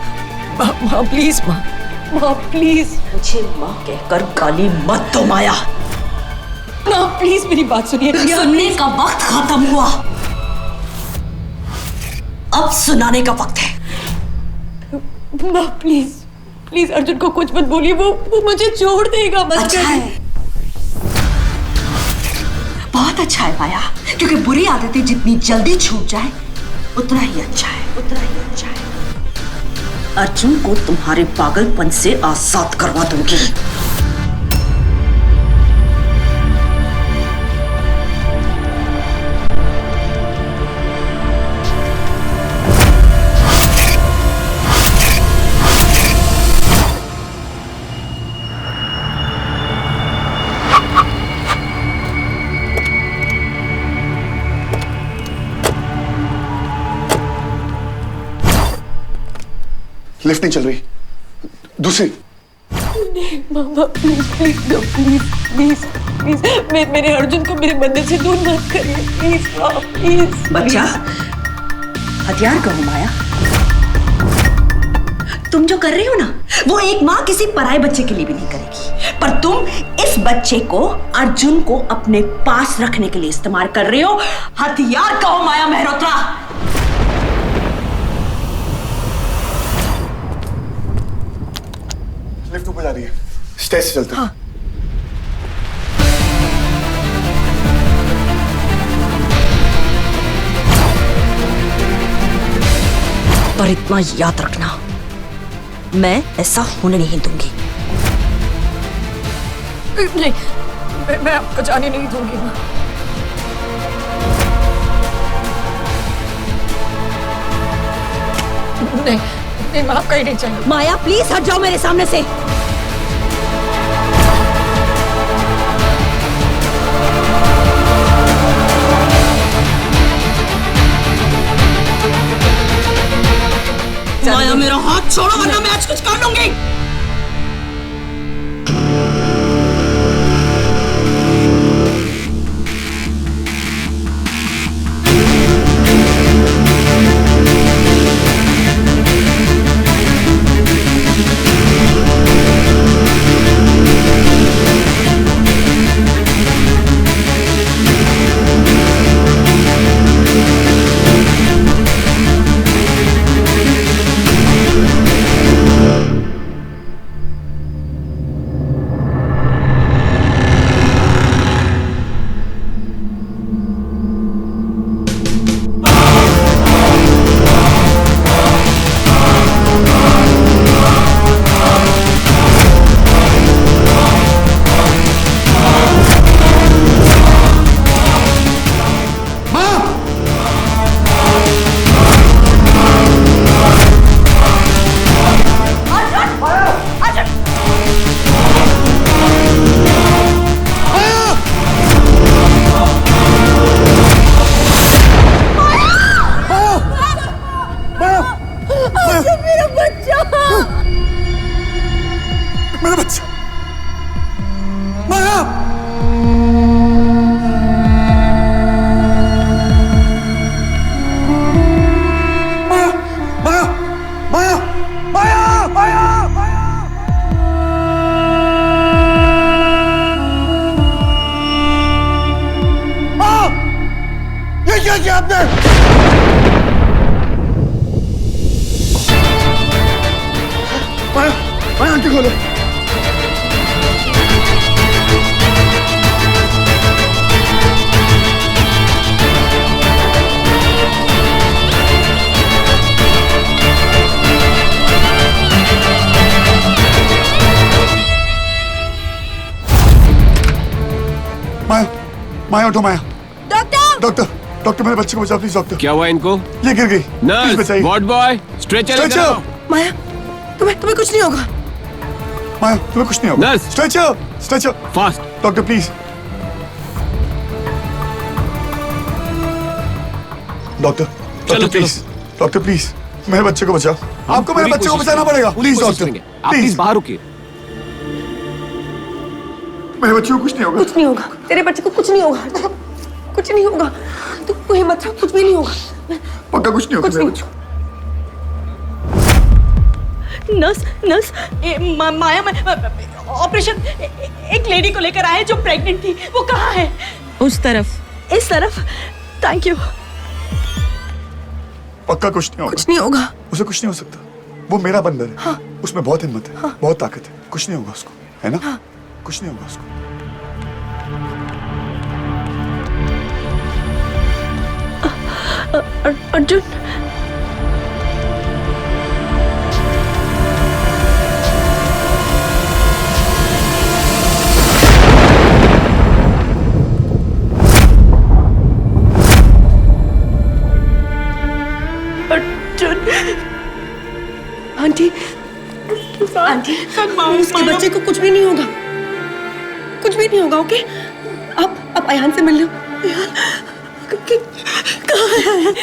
माँ माँ प्लीज, माँ प्लीज। मुझे माँ कहकर गाली मत दो माया। माँ प्लीज मेरी बात सुनिए। सुनने का वक्त खत्म हुआ, अब सुनाने का वक्त है। माँ प्लीज प्लीज अर्जुन को कुछ मत बोलिए, वो मुझे छोड़ देगा। मत अच्छा है, बहुत अच्छा है माया, क्योंकि बुरी आदतें जितनी जल्दी छूट जाए उतना ही अच्छा है, उतना ही अच्छा है। अर्जुन को तुम्हारे पागलपन से आजाद करवा दूंगी। लिफ्ट नहीं चल रही, दूसरी। मामा please please please please please, मेरे अर्जुन को मेरे बंदे से दूर मत करिए, प्लीज माँ प्लीज। बच्चा, हथियार कहो माया। तुम जो कर रही हो ना, वो एक माँ किसी पराये बच्चे के लिए भी नहीं करेगी, पर तुम इस बच्चे को, अर्जुन को अपने पास रखने के लिए इस्तेमाल कर रही हो। हथियार कहो माया मेहरोत्रा। लिफ्ट ऊपर जा रही है, स्टेज से चलते हैं। हाँ। पर इतना याद रखना, मैं ऐसा होने नहीं दूंगी। नहीं, मैं आपको जाने नहीं दूंगी माँ। नहीं माँ, कहीं नहीं चाहिए। माया प्लीज हट जाओ मेरे सामने से। माया मेरा हाथ छोड़ो वरना मैं आज कुछ कर लूंगी। मेरा बच्चा, माया। माया, माया, माया, माया, माया, माया। ये क्या किया आपने? माया, माया आंखें खोलो। माया उठो माया। डॉक्टर डॉक्टर डॉक्टर मेरे बच्चे को बचाओ प्लीज डॉक्टर। क्या हुआ इनको? ये गिर गई। प्लीज नर्स, बचाइए। वार्ड बॉय, स्ट्रेचर लेकर स्ट्रेचर। आओ। माया तुम्हें कुछ नहीं होगा। माया तुम्हें कुछ नहीं होगा। Nurse. Stretcher stretcher. Fast. Doctor please. Doctor doctor please doctor please मेरे बच्चे को बचाओ। आपको मेरे बच्चे को बचाना पड़ेगा प्लीज डॉक्टर आप प्लीज बाहर रुकिए। मेरे बच्चे को कुछ नहीं होगा। कुछ नहीं होगा, तेरे बच्चे को कुछ नहीं होगा, कुछ नहीं होगा। तू हिम्मत रख, कुछ भी नहीं होगा। पक्का कुछ नहीं होगा कुछ मेरे नहीं। बच्चे को। नर्स माया ऑपरेशन एक लेडी को लेकर आए जो प्रेग्नेंट थी। वो कहाँ है? उस तरफ। इस तरफ। Thank you. पक्का कुछ नहीं होगा। कुछ नहीं होगा। उसे कुछ नहीं हो सकता। वो मेरा बंदर है। हाँ। उसमें बहुत हिम्मत है। हाँ। बहुत ताकत है। कुछ नहीं होगा उसको, है ना? हाँ। कुछ नहीं होगा उसको। अर्जुन आंटी आंटी उसके बच्चे को कुछ भी नहीं होगा, कुछ भी नहीं होगा। ओके आप अयान से मिल लो। कहाँ है अयान?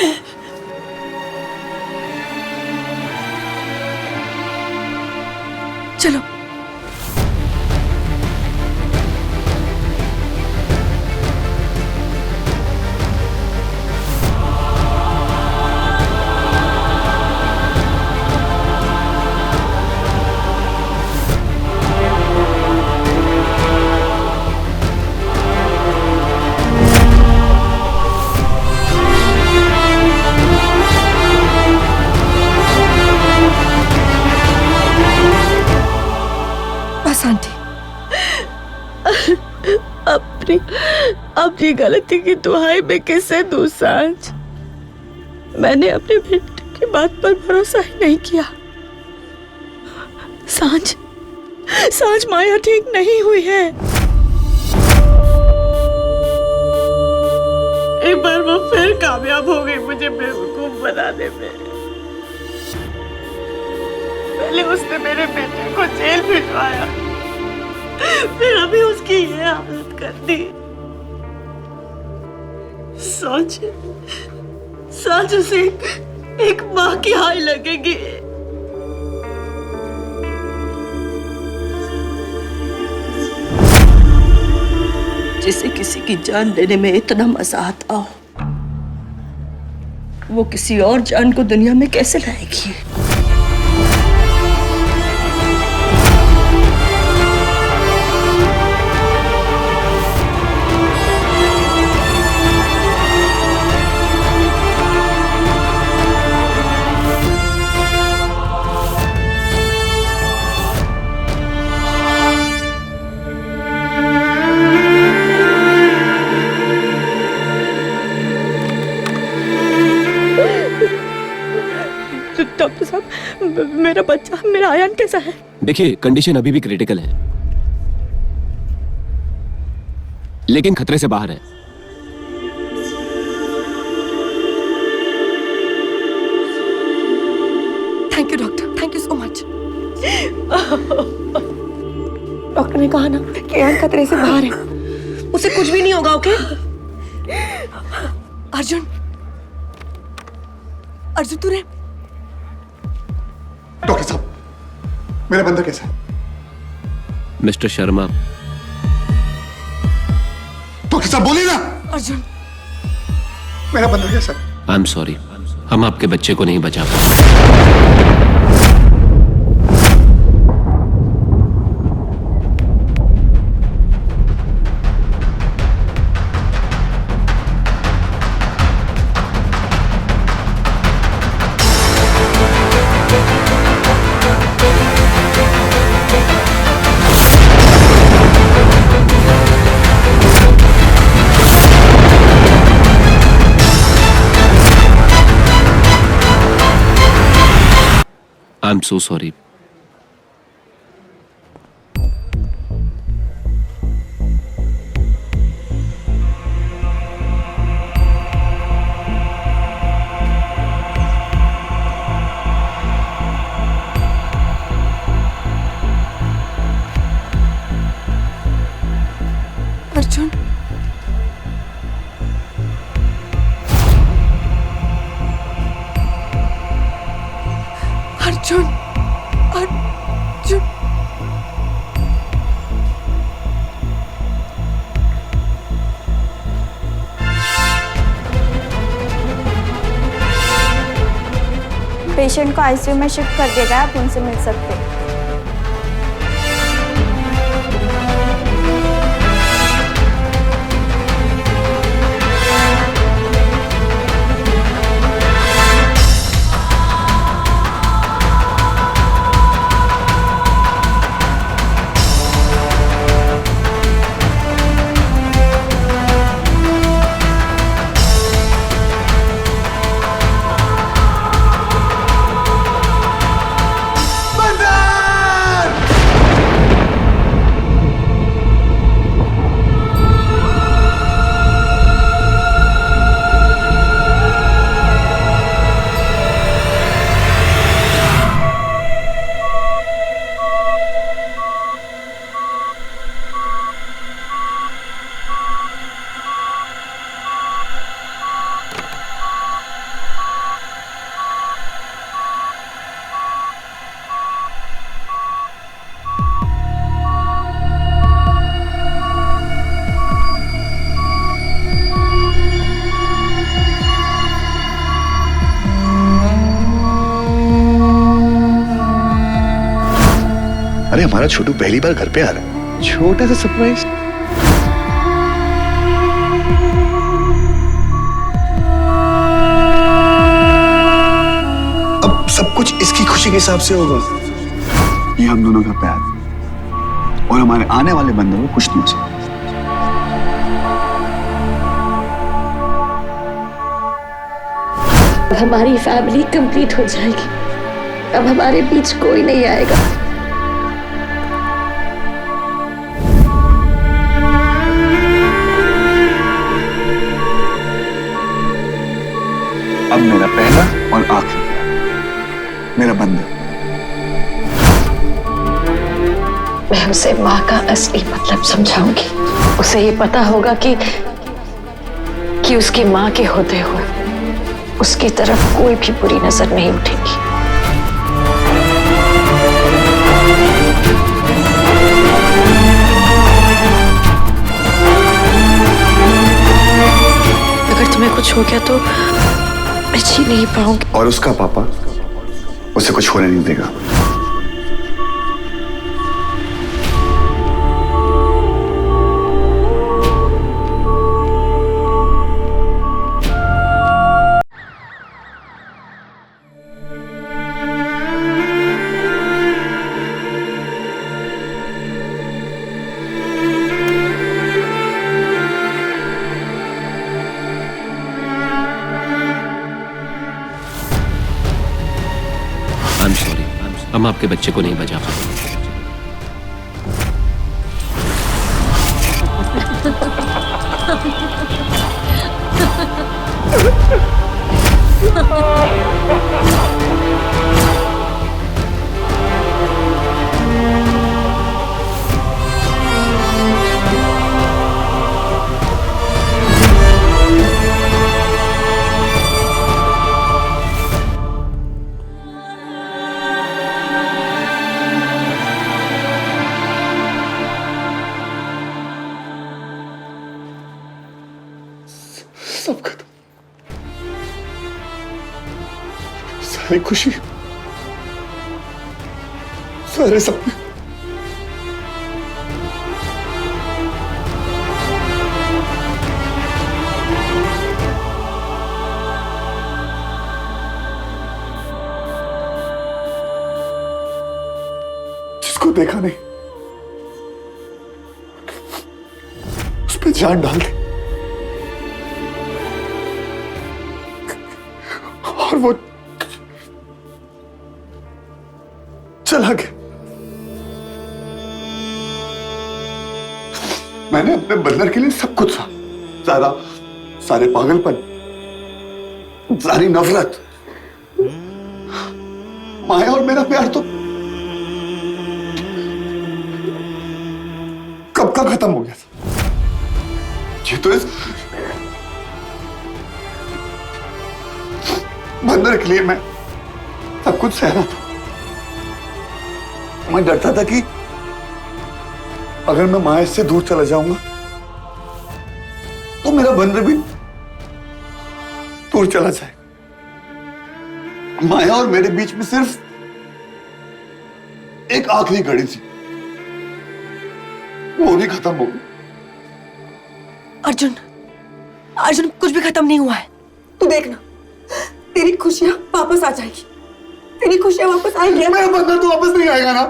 चलो बस आंटी। अपनी गलती की दुहाई में किससे दूं सांझ? मैंने अपने बेटे की बात पर भरोसा ही नहीं किया। सांझ माया ठीक नहीं हुई है। एक बार वो फिर कामयाब हो गई मुझे बेवकूफ बनाने में। पहले उसने मेरे बेटे को जेल भिजवाया, फिर अभी उसकी ये हालत कर दी। सांझ उसे एक माँ की हाय लगेगी। जिसे किसी की जान लेने में इतना मजा आता हो, वो किसी और जान को दुनिया में कैसे लाएगी? डॉक्टर साहब, मेरा बच्चा, मेरा आयान कैसा है? देखिए, कंडीशन अभी भी क्रिटिकल है, लेकिन खतरे से बाहर है। Thank you doctor, thank you so much. Doctor ने कहा ना कि अयान खतरे से बाहर है, उसे कुछ भी नहीं होगा। ओके अर्जुन, अर्जुन तूने। डॉक्टर साहब, मेरा बंदा कैसा है? मिस्टर शर्मा। डॉक्टर साहब बोलिए ना। अर्जुन, मेरा बंदा कैसा है? आई एम सॉरी, हम आपके बच्चे को नहीं बचा पाए। I'm so sorry. Arjun, Arjun. Patient को आईसीयू में शिफ्ट कर दिया गया, आप उनसे मिल सकते हैं। अरे हमारा छोटू पहली बार घर पे आ रहा है, छोटा सा सरप्राइज। अब सब कुछ इसकी खुशी के हिसाब से होगा। ये हम दोनों का प्यार और हमारे आने वाले बंदों को कुछ नहीं हो सकता। हमारी फैमिली कंप्लीट हो जाएगी। अब हमारे बीच कोई नहीं आएगा। अब मेरा पहला और आखिरी प्यार, मेरा बंदा। मैं उसे माँ का असली मतलब समझाऊंगी। उसे ये पता होगा कि उसकी माँ के होते हुए उसकी तरफ कोई भी बुरी नजर नहीं उठेगी। अगर तुम्हें कुछ हो गया तो मैं जी नहीं पाऊंगी। और उसका पापा उसे कुछ होने नहीं देगा। I'm sorry, हम आपके बच्चे को नहीं बचा पाए। सब खत्म, सारी खुशी, सारे सपने। जिसको देखा नहीं उस पे जान डाल दी और वो चला गया। मैंने अपने बंदर के लिए सब कुछ सहा, सारे पागलपन, सारी नफरत, माया और मेरा प्यार तो कब का खत्म हो गया था। ये तो इस बंदर के लिए मैं सब कुछ सह रहा था। मैं डरता था कि अगर मैं माया से दूर चला जाऊंगा तो मेरा बंदर भी दूर चला जाएगा। माया और मेरे बीच में सिर्फ एक आखिरी घड़ी थी, वो भी खत्म हो गई। अर्जुन, अर्जुन कुछ भी खत्म नहीं हुआ है। तू देखना, तेरी खुशियां वापस आ जाएगी, तेरी खुशियां वापस आएंगी। मेरा बंदर तो वापस नहीं आएगा ना?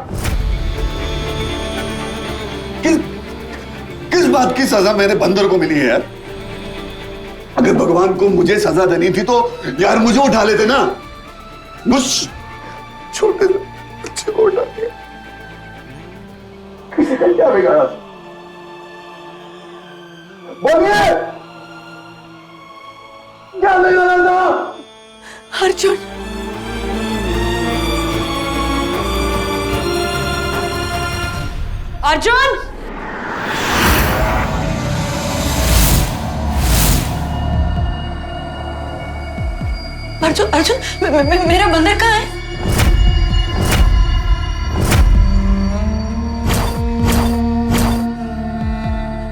किस बात की सजा मेरे बंदर को मिली है यार? अगर भगवान को मुझे सजा देनी थी तो यार मुझे उठा लेते ना, मुझ छोटे बच्चे को उठा लिया। किसी का क्या बिगाड़ा? बोलिए, क्या बिगाड़ा था? अर्जुन, अर्जुन! अर्जुन, अर्जुन, मेरा बंदर कहाँ है?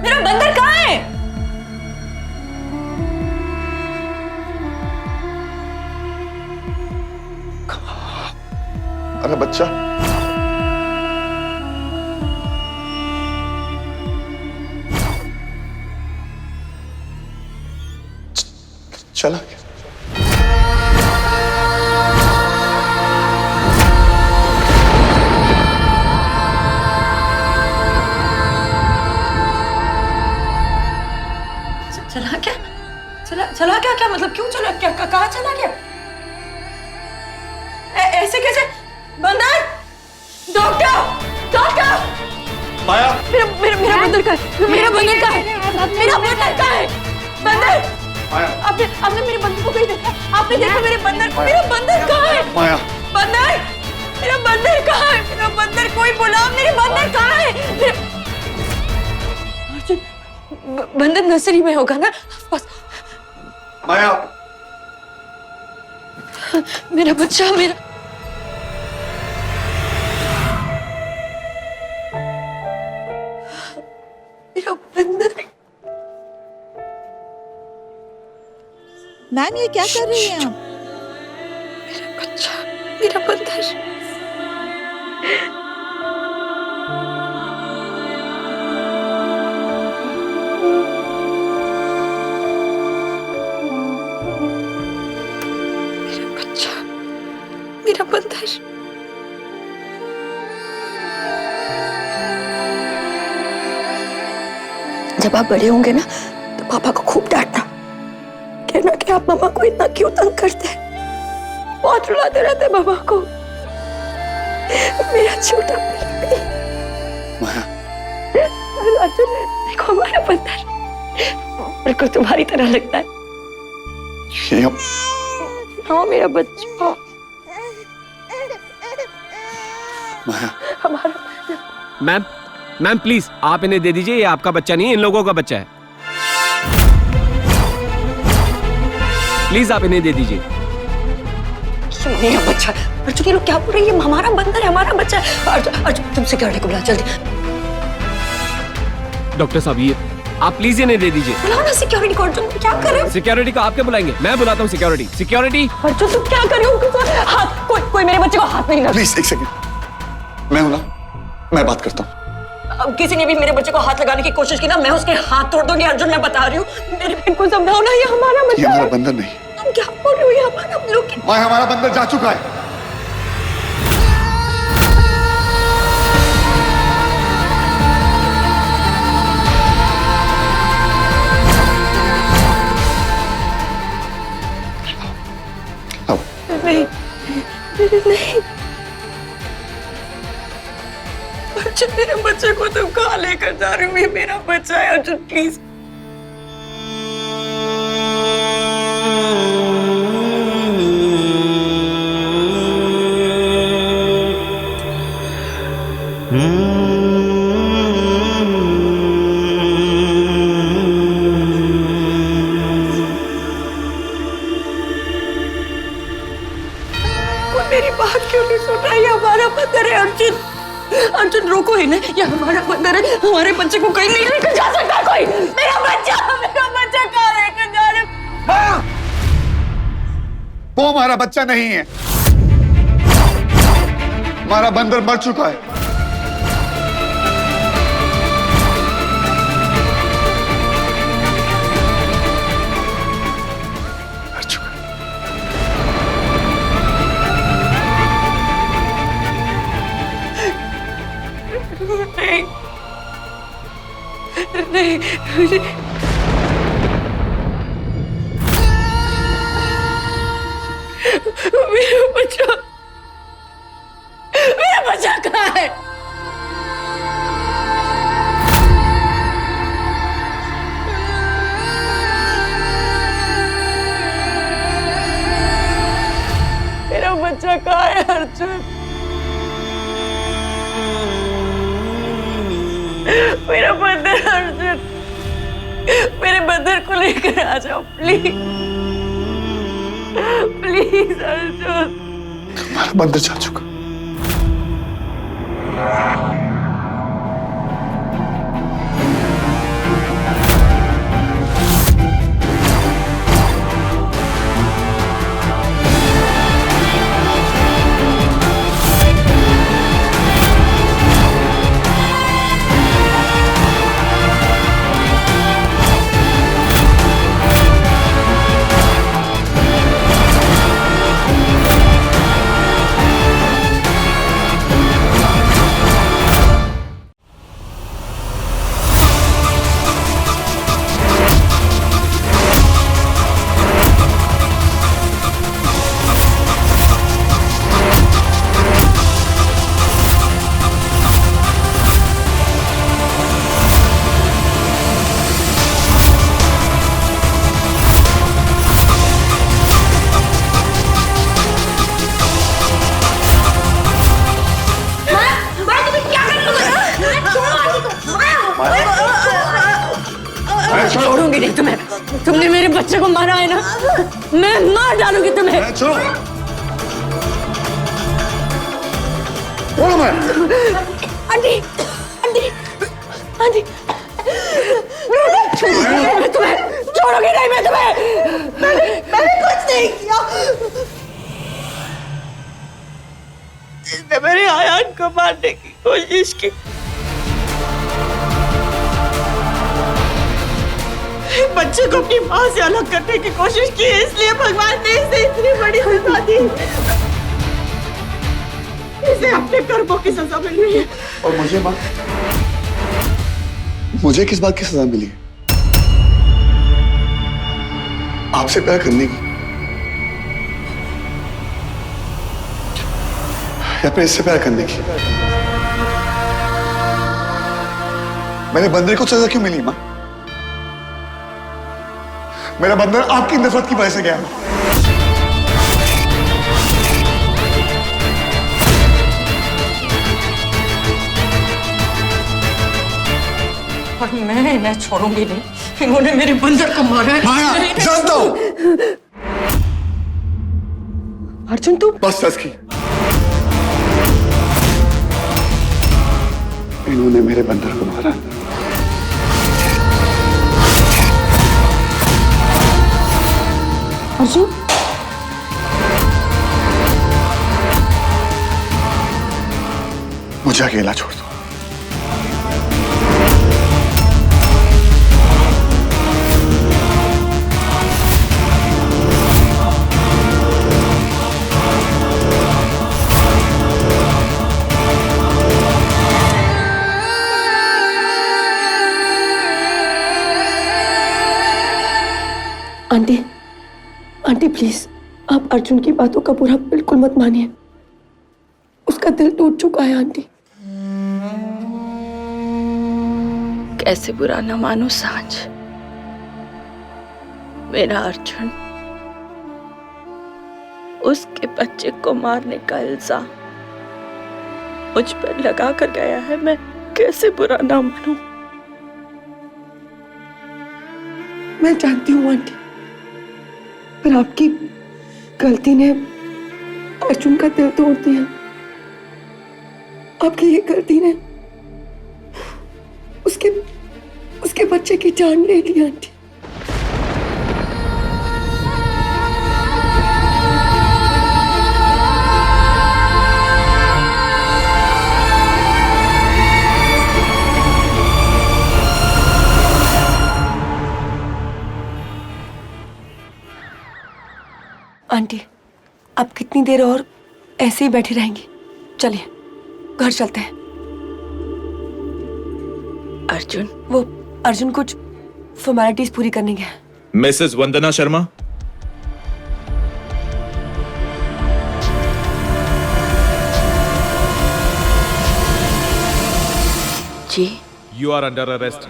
मेरा बंदर कहाँ है? अरे बच्चा, चला गया। चला क्या? चला क्या? क्या मतलब? क्यों चला? क्या कहाँ चला गया? ऐसे कैसे? बंदर! डॉक्टर! डॉक्टर! माया! मेरा बंदर कहाँ है? मेरा बंदर कहाँ है? मेरा बंदर कहाँ है? बंदर! माया! आपने मेरे बंदर को कहीं देखा? आपने देखा मेरे बंदर को? मेरा बंदर कहाँ है? माया! बंदर! मेरा बंदर कहाँ है? मेरा बंदर, कोई बुलाओ, मेरे बंदर कहाँ है? अर्जुन, बंदर नर्सरी में होगा ना? बस माया! मेरा बच्चा, मेरा बंदर। मैम, ये क्या कर रही हैं आप? मेरा बच्चा, मेरा बंदर। मेरा बच्चा, मेरा बंदर। जब आप बड़े होंगे ना तो पापा को खूब डांटना, कहना कि आप मामा को इतना क्यों तंग करते हैं, बहुत रुलाते रहते मामा को। मेरा छोटा बेबी। माया! अर्जुन, देखो हमारा बंदर बिल्कुल तुम्हारी तरह लगता है। हाँ, मेरा बच्चा। माया! हमारा मैम प्लीज आप इन्हें दे दीजिए, ये आपका बच्चा नहीं है, इन लोगों का बच्चा है। प्लीज आप इन्हें दे दीजिए। मेरा बच्चा। अर्जुन, ये लोग क्या बोल रहे हैं? ये हमारा बंदर है, हमारा बच्चा है। अर्जुन, तुम सिक्योरिटी को बुला जल्दी। डॉक्टर साहब ये आप प्लीज इन्हें दे दीजिए। बुलाओ ना सिक्योरिटी को। अर्जुन, क्या कर रहे हो? सिक्योरिटी को आपके बुलाएंगे, मैं बुलाता हूँ सिक्योरिटी। सिक्योरिटी! अर्जुन, तुम क्या कर रहे हो? हाथ, कोई मेरे बच्चे को हाथ नहीं लगा। प्लीज एक सेकंड, मैं हूं ना, मैं बात करता हूँ। अब किसी ने भी मेरे बच्चे को हाथ लगाने की कोशिश की ना, मैं उसके हाथ तोड़ दूंगी। अर्जुन, मैं बता रही हूँ, मेरे बहन को समझाओ ना, ये हमारा बच्चा है। ये हमारा बंदर नहीं। तुम क्या बोल रहे हो? ये हमारा लोग। माया, हमारा बंदर जा चुका है। नहीं, नहीं। अर्जुन, मेरे बच्चे को तुम कहाँ लेकर जा रहे हो? ये मेरा बच्चा है। अर्जुन, प्लीज। कोई मेरी बात क्यों नहीं सुन रहा है? ये हमारा बंदर है अर्जुन। अर्जुन रोको इन्हें, ये हमारा बंदर है, हमारे बच्चे को कहीं नहीं लेकर जा सकता कोई। मेरा बच्चा कहाँ लेकर जा रहे? हाँ! वो हमारा बच्चा नहीं है, हमारा बंदर मर चुका है। नहीं, मेरा बच्चा कहाँ है? मेरा बच्चा कहाँ है अर्जुन? मेरा बंदर अर्जुन, मेरे बंदर को लेकर आ जाओ प्लीज, प्लीज अर्जुन। हमारा बंदर जा चुका। छोड़ूंगी नहीं तुम्हें, तुमने मेरे बच्चे को मारा है ना, मैं मार डालूंगी तुम्हें। आंटी, आंटी, आंटी, मैं तुम्हें छोड़ूंगी नहीं, मैं तुम्हें। मैंने कुछ नहीं किया। इसने मेरे आयान को मारने की कोशिश की। बच्चे को अपनी माँ से अलग करने की कोशिश की, इसलिए भगवान ने इसे इतनी बड़ी सजा दी। इसे अपने कर्मों की सजा मिल रही है। और मुझे माँ, मुझे किस बात की सजा मिली है? आपसे प्यार करने की, या फिर इससे प्यार करने की? मेरे बंदर को सजा क्यों मिली माँ? मेरा बंदर आपकी नफरत की वजह से गया। और मैं इन्हें छोड़ूंगी नहीं, इन्होंने मेरे बंदर को मारा है। माया, जानता हूं। अर्जुन तू बस की, इन्होंने मेरे बंदर को मारा। अर्जुन, मुझे अकेला छोड़ दो। आंटी, आंटी प्लीज, आप अर्जुन की बातों का बुरा बिल्कुल मत मानिए। उसका दिल टूट चुका है आंटी। कैसे बुरा ना मानो सांझ, मेरा अर्जुन उसके बच्चे को मारने का इल्जाम मुझ पर लगा कर गया है। मैं कैसे बुरा ना मानूं। मैं जानती हूँ आंटी, पर आपकी गलती ने अर्जुन का दिल तोड़ दिया। आपकी ये गलती ने उसके बच्चे की जान ले ली आंटी। आंटी, आप कितनी देर और ऐसे ही बैठी रहेंगी? चलिए घर चलते हैं। अर्जुन, वो अर्जुन कुछ फॉर्मेलिटीज पूरी करनी है। Mrs Vandana Sharma, ji you are under arrest.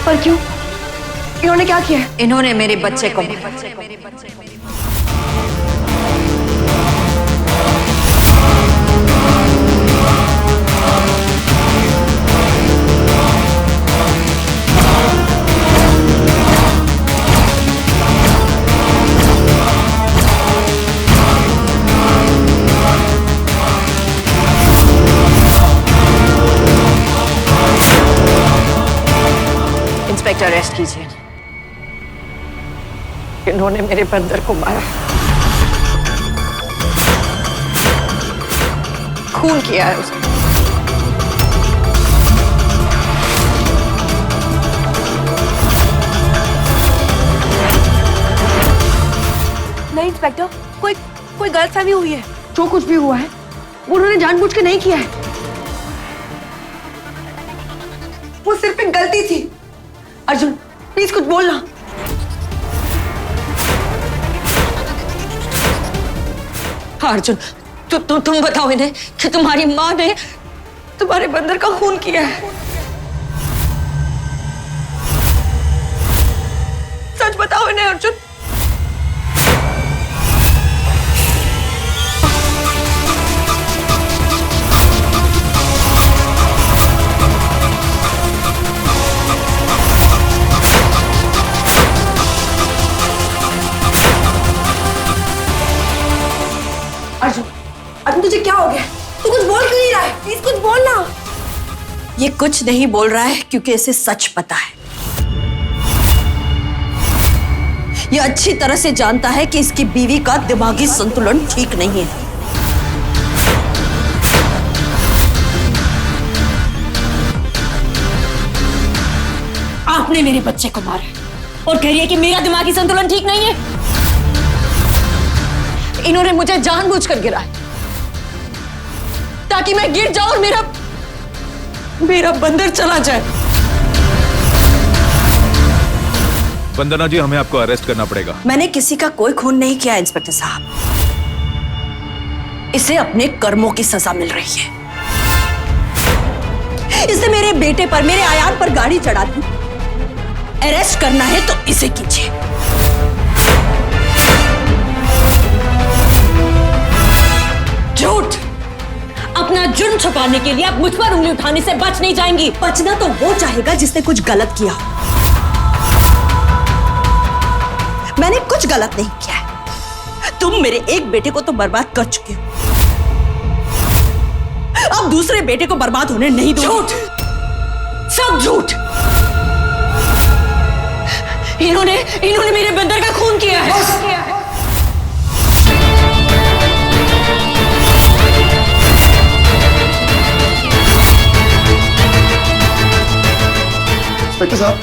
पर क्यों? इन्होंने क्या किया है? इन्होंने मेरे बच्चे को इंस्पेक्टर अरेस्ट कीजिए। इन्होंने मेरे बंदर को मारा, खून किया है उसने। नहीं इंस्पेक्टर, कोई गलतफहमी हुई है। जो कुछ भी हुआ है वो उन्होंने जानबूझ के नहीं किया है। वो सिर्फ एक गलती थी। अर्जुन प्लीज कुछ बोलना। अर्जुन, तुम बताओ इन्हें कि तुम्हारी माँ ने तुम्हारे बंदर का खून किया है। सच बताओ इन्हें अर्जुन। अर्जुन तुझे क्या हो गया? तू कुछ बोल क्यों नहीं रहा है? प्लीज कुछ बोलना। ये कुछ नहीं बोल रहा है क्योंकि इसे सच पता है। ये अच्छी तरह से जानता है कि इसकी बीवी का दिमागी संतुलन ठीक नहीं है। आपने मेरे बच्चे को मारा और कह रही है कि मेरा दिमागी संतुलन ठीक नहीं है। इन्होंने मुझे जानबूझकर गिराया ताकि मैं गिर जाऊं और मेरा बंदर चला जाए। वंदना जी, हमें आपको अरेस्ट करना पड़ेगा। मैंने किसी का कोई खून नहीं किया इंस्पेक्टर साहब। इसे अपने कर्मों की सजा मिल रही है। इसने मेरे बेटे पर, मेरे आयान पर गाड़ी चढ़ा दी। अरेस्ट करना है तो इसे कीजिए। झूठ! अपना जुर्म छुपाने के लिए आप मुझ पर उंगली उठाने से बच नहीं जाएंगी। बचना तो वो चाहेगा जिसने कुछ गलत किया। मैंने कुछ गलत नहीं किया है। तुम मेरे एक बेटे को तो बर्बाद कर चुके हो, अब दूसरे बेटे को बर्बाद होने नहीं दो। झूठ! सब झूठ! इन्होंने मेरे बंदर का खून किया है। इंस्पेक्टर साहब,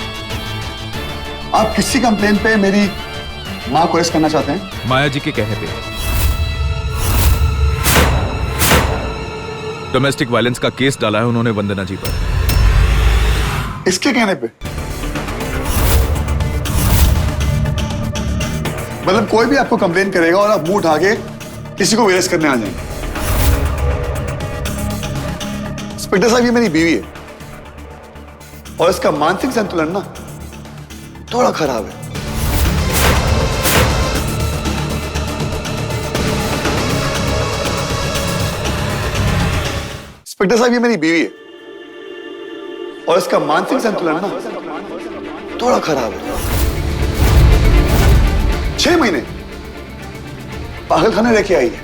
आप किसी कंप्लेन पे मेरी मां को अरेस्ट करना चाहते हैं? माया जी के कहने पे। डोमेस्टिक वायलेंस का केस डाला है उन्होंने वंदना जी पर। इसके कहने पे? मतलब कोई भी आपको कंप्लेन करेगा और आप मुंह उठा के किसी को अरेस्ट करने आ जाएंगे? इंस्पेक्टर साहब, ये मेरी बीवी है और इसका मानसिक संतुलन ना थोड़ा खराब है। इंस्पेक्टर साहब, ये मेरी बीवी है और इसका मानसिक संतुलन ना थोड़ा खराब है। 6 महीने पागल खाने लेके आई है।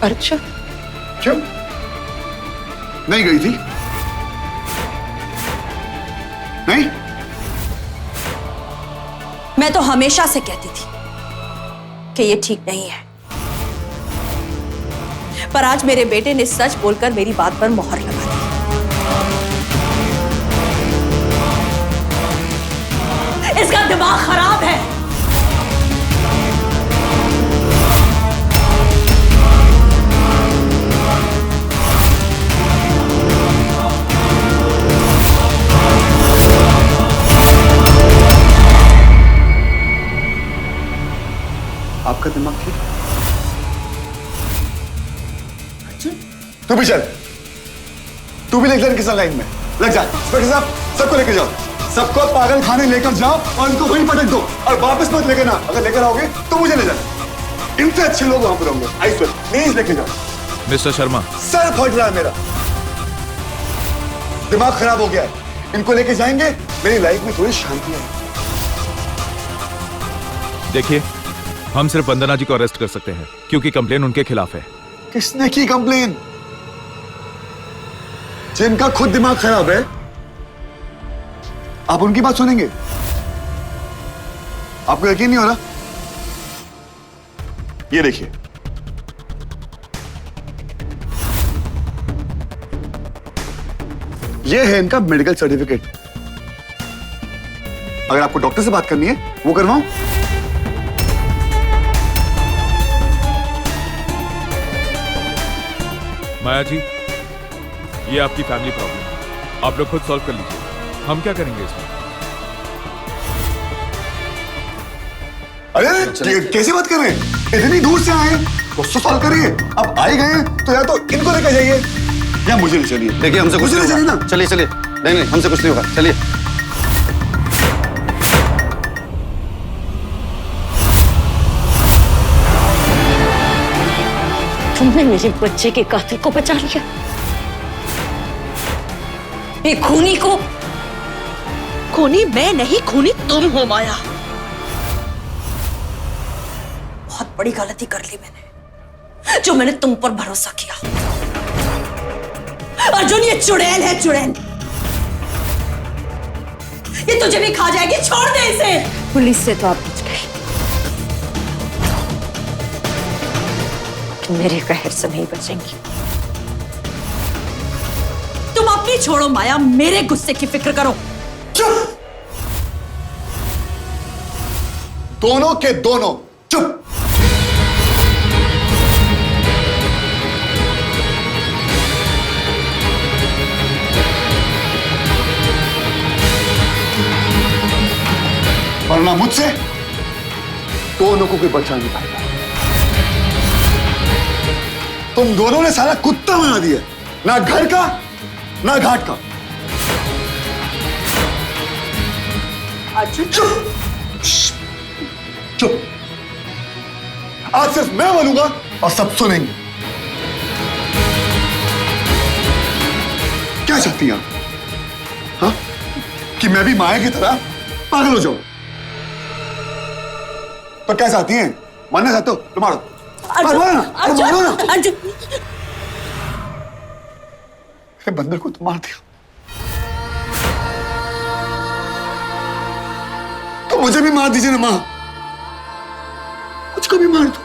अर्जुन, क्यों नहीं गई थी? नहीं, मैं तो हमेशा से कहती थी कि ये ठीक नहीं है, पर आज मेरे बेटे ने सच बोलकर मेरी बात पर मोहर लगा दी। इसका दिमाग खराब है। आपका दिमाग ठीक है? तू भी चल, तू भी लेकर जाए किसान लाइन में लग जा। इंस्पेक्टर साहब, सबको लेके जाओ, सबको पागल खाने लेकर जाओ और इनको वहीं पटक दो और वापस मत लेकर ना। अगर लेकर आओगे तो मुझे ले जाना। इनसे अच्छे लोग वहां पर होंगे। आई स्वेयर, प्लीज लेके जाओ। मिस्टर शर्मा, सर फट रहा है मेरा, दिमाग खराब हो गया है। इनको लेके जाएंगे, मेरी लाइफ में थोड़ी शांति आएगी। देखिए, हम सिर्फ वंदना जी को अरेस्ट कर सकते हैं क्योंकि कंप्लेन उनके खिलाफ है। किसने की कंप्लेन? जिनका खुद दिमाग खराब है, आप उनकी बात सुनेंगे? आपको यकीन नहीं हो रहा? ये देखिए, ये है इनका मेडिकल सर्टिफिकेट। अगर आपको डॉक्टर से बात करनी है, वो करवाऊं? माया जी, ये आपकी फैमिली प्रॉब्लम है, आप लोग खुद सॉल्व कर लीजिए। हम क्या करेंगे इसमें? अरे कैसी बात कर रहे हैं? इतनी दूर से आए तो सॉल्व करिए। अब आए गए हैं तो या तो इनको लेकर जाइए या मुझे ले चलिए। देखिए, हमसे कुछ नहीं होगा। चलिए चलिए, नहीं हमसे कुछ नहीं होगा, चलिए। तुमने मेरे बच्चे के कातिल को बचा लिया, ये खूनी को। खूनी मैं नहीं, खूनी तुम हो माया। बहुत बड़ी गलती कर ली मैंने, जो मैंने तुम पर भरोसा किया। अर्जुन, ये चुड़ैल है, चुड़ैल। ये तुझे भी खा जाएगी, छोड़ दे इसे। पुलिस से तो आप बच गए, मेरे कहर से नहीं बचेंगी। तुम अपनी छोड़ो माया, मेरे गुस्से की फिक्र करो। चुप! दोनों के दोनों चुप! वरना मुझसे दोनों को कोई बचा नहीं पाएगा। तुम दोनों ने सारा कुत्ता बना दिया, ना घर का ना घाट का। अर्जुन, चुप! चुप! आज सिर्फ मैं बोलूंगा और सब सुनेंगे। क्या चाहती हैं आप? हाँ? कि मैं भी माया की तरह पागल हो जाऊं? तो क्या चाहती हैं? मानना चाहते हो तो मारो। मारो ना, मारो ना। अर्जुन, बंदर को तो मार दिया, तो मुझे भी मार दीजिए ना मां। मुझको भी मार दो,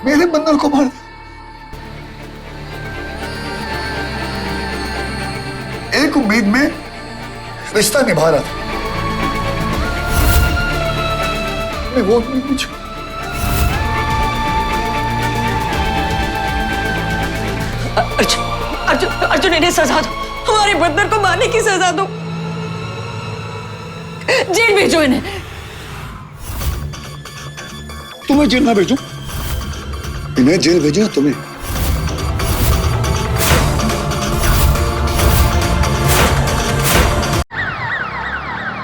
मेरे बंदर को मार दो। एक उम्मीद में रिश्ता निभा रहा था, वो उम्मीद मुझे। अर्जुन, अर्जुन, अर्जुन, इन्हें सजा दो, हमारे बंदर को मारने की सजा दो, जेल भेजो इन्हें। तुम्हें जेल ना भेजूं? इन्हें जेल भेजो ना तुम्हें।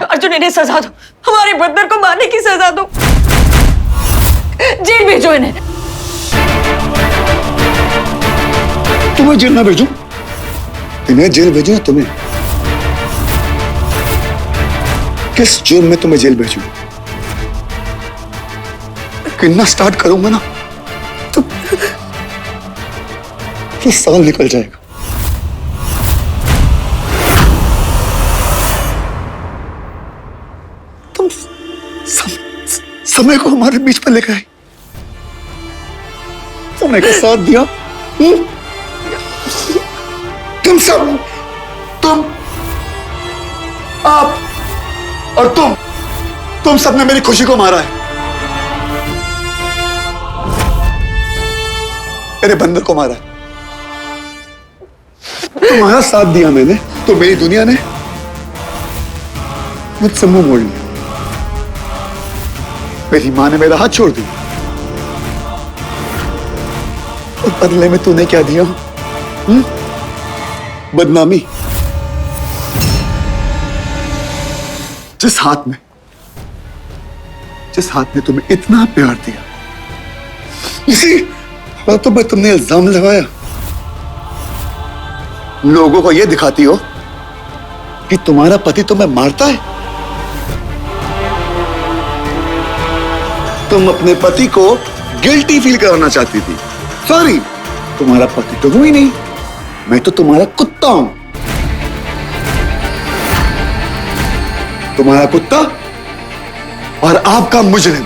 अर्जुन, इन्हें सजा दो, हमारे बंदर को मारने की सजा दो, जेल भेजो इन्हें। तुम्हें जेल ना भेजूं? इन्हें जेल भेजो ना तुम्हें। किस जुर्म में तुम्हें जेल भेजूं? गिनना स्टार्ट करूंगा ना तो साल निकल जाएगा। तुम समय को हमारे बीच पर लेकर आई, समय का साथ दिया। तुम सब, आप और तुम सबने मेरी खुशी को मारा है, मेरे बंदर को मारा है। तुम्हारा साथ दिया मैंने तो मेरी दुनिया ने मुझसे मुंह मोड़ लिया। मेरी मां ने मेरा हाथ छोड़ दिया और बदले में तूने क्या दिया? बदनामी। जिस हाथ ने तुम्हें इतना प्यार दिया, इसी हाथों पर तुमने इल्जाम लगाया। लोगों को यह दिखाती हो कि तुम्हारा पति तुम्हें मारता है। तुम अपने पति को गिल्टी फील कराना चाहती थी। सॉरी, तुम्हारा पति तो हूं ही नहीं, मैं तो तुम्हारा कुत्ता हूं। तुम्हारा कुत्ता और आपका मुजरिम।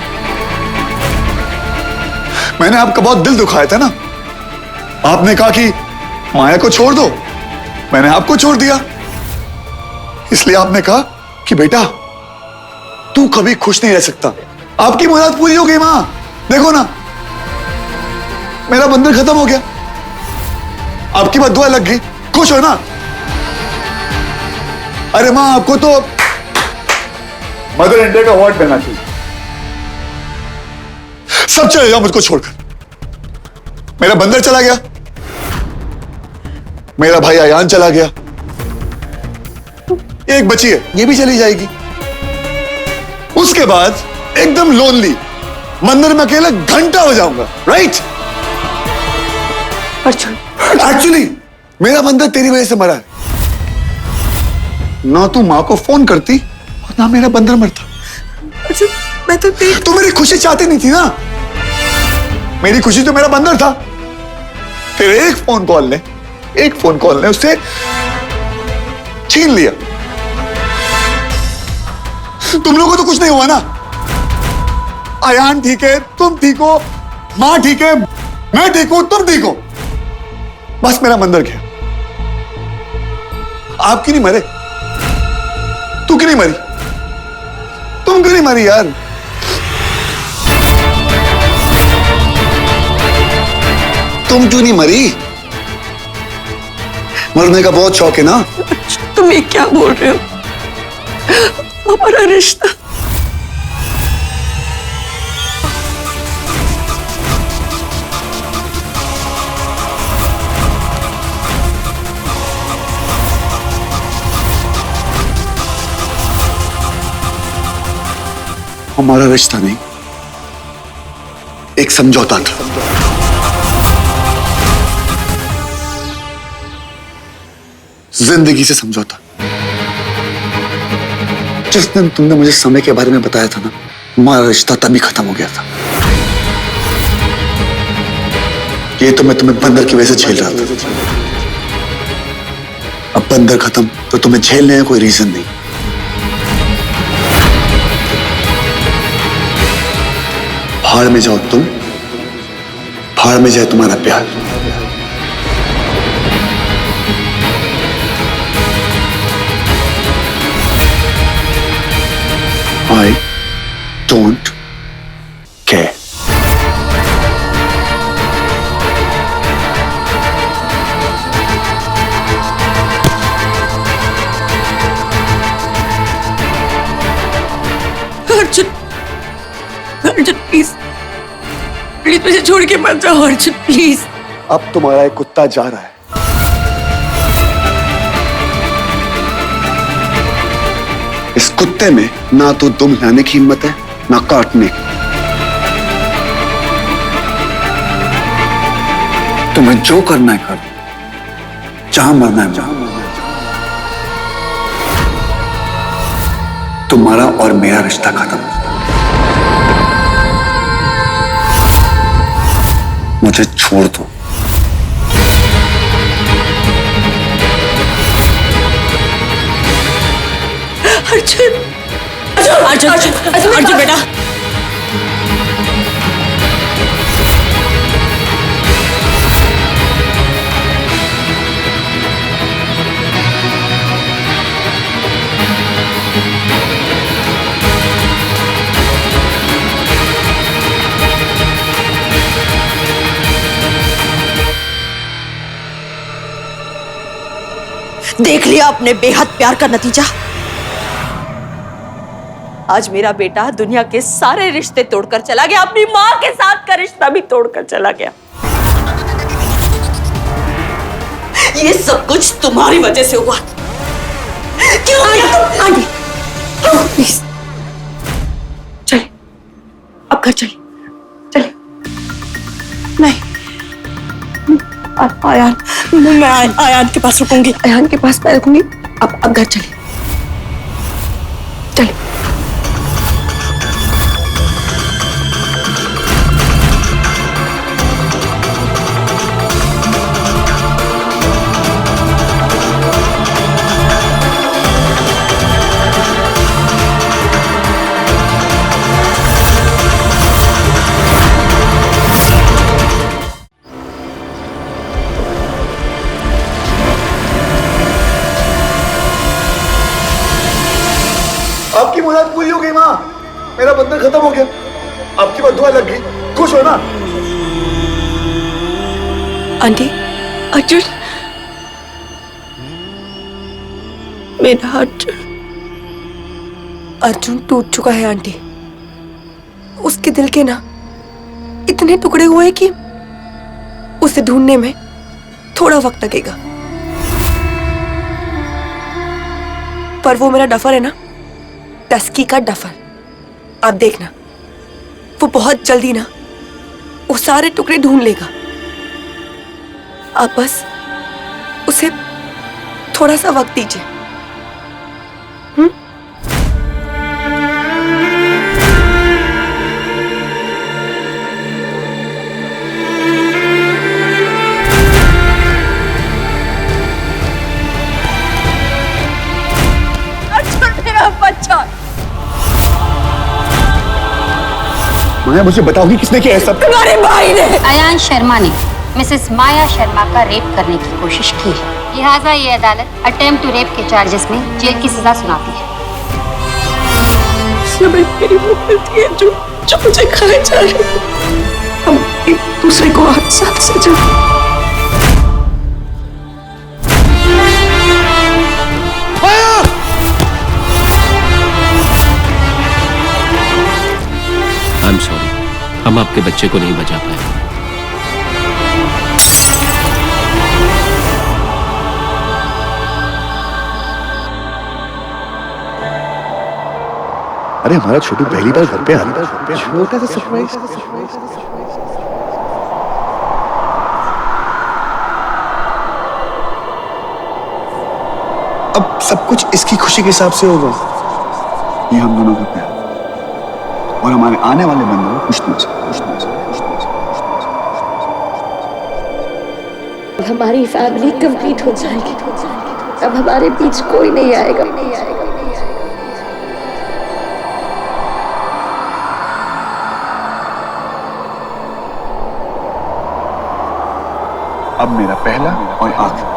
मैंने आपका बहुत दिल दुखाया था ना। आपने कहा कि माया को छोड़ दो, मैंने आपको छोड़ दिया। इसलिए आपने कहा कि बेटा तू कभी खुश नहीं रह सकता। आपकी मुराद पूरी हो गई मां, देखो ना, मेरा बंधन खत्म हो गया, आपकी बद्दुआ लग गई। खुश हो ना? अरे मां, आपको तो मदर इंडिया का अवार्ड मिलना चाहिए। सब चले जाओ मुझको छोड़कर। मेरा बंदर चला गया, मेरा भाई अयान चला गया, एक बची है, ये भी चली जाएगी। उसके बाद एकदम लोनली मंदिर में अकेला घंटा बजाऊंगा, राइट? एक्चुअली मेरा बंदर तेरी वजह से मरा है। ना तू मां को फोन करती और ना मेरा बंदर मरता। मैं तो मेरी खुशी चाहती नहीं थी ना। मेरी खुशी तो मेरा बंदर था। तेरे एक फोन कॉल ने उससे छीन लिया। तुम लोगों को तो कुछ नहीं हुआ ना। अयान ठीक है, तुम ठीक हो, मां ठीक है, मैं ठीक हूं, तुम ठीक हो, बस मेरा बंदर गया। आप क्यों नहीं मरे? तू क्यों नहीं मरी? तुम क्यों नहीं मरी यार? तुम क्यों नहीं मरी? मरने का बहुत शौक है ना? तुम ये क्या बोल रहे हो? हमारा रिश्ता हमारा रिश्ता नहीं, एक समझौता था। जिंदगी से समझौता। जिस दिन तुमने मुझे समय के बारे में बताया था ना, हमारा रिश्ता तभी खत्म हो गया था। ये तो मैं तुम्हें बंदर की वजह से झेल रहा था। अब बंदर खत्म तो तुम्हें झेलने का कोई रीजन नहीं। भाड़ में जाओ तुम, भाड़ में जाए तुम्हारा प्यार। I don't care. Arjun please, please मुझे छोड़ के मत जाओ अर्जुन, प्लीज। अब तुम्हारा एक कुत्ता जा रहा है। इस कुत्ते में ना तो दुम लाने की हिम्मत है, ना काटने की। तुम्हें जो करना है कर, जहां मरना है जहां। तुम तुम्हारा और मेरा रिश्ता खत्म। मुझे छोड़ दो। अर्जुन अर्जुन अर्जुन अर्जुन बेटा, देख लिया अपने बेहद प्यार का नतीजा। आज मेरा बेटा दुनिया के सारे रिश्ते तोड़कर चला गया, अपनी माँ के साथ का रिश्ता भी तोड़कर चला गया। ये सब कुछ तुम्हारी वजह से हुआ। क्यों आंटी, प्लीज चलिए, अब घर चलिए, चलिए। नहीं, आयान, मैं आयान के पास रुकूंगी, आयान के पास मैं रुकूंगी। अब घर चलिए, चलिए। आपकी मुराद पूरी हो गई माँ, मेरा बंधन खत्म हो गया, आपकी बद्दुआ लग गई, खुश हो ना? आंटी, अर्जुन, मेरा अर्जुन, अर्जुन टूट चुका है आंटी। उसके दिल के ना इतने टुकड़े हुए कि उसे ढूंढने में थोड़ा वक्त लगेगा, पर वो मेरा डफर है ना, टस्की का डफर। आप देखना, वो बहुत जल्दी ना वो सारे टुकड़े ढूंढ लेगा। आप बस उसे थोड़ा सा वक्त दीजिए। बच्चा, माया मुझे बताओगी किसने किया सब? तुम्हारे भाई ने। अयान शर्मा ने मिसेस माया शर्मा का रेप करने की कोशिश की है, लिहाजा ये अदालत अटेम्प्ट टू रेप के चार्जेस में जेल की सजा सुनाती है। समय मेरी वो गलती है जो मुझे खाए जा रही है। हम एक दूसरे को 8 साल से जानते। आई एम सॉरी, हम आपके बच्चे को नहीं बचा पाए। अरे हमारा छोटू पहली बार घर पे आ रहा है, छोटा सा सरप्राइज। अब सब कुछ इसकी खुशी के हिसाब से होगा। ये हम दोनों का प्यार और हमारे आने वाले बंदों को खुश हमारी फैमिली कंप्लीट हो जाएगी, अब हमारे बीच कोई नहीं आएगा। अब मेरा पहला और आखिरी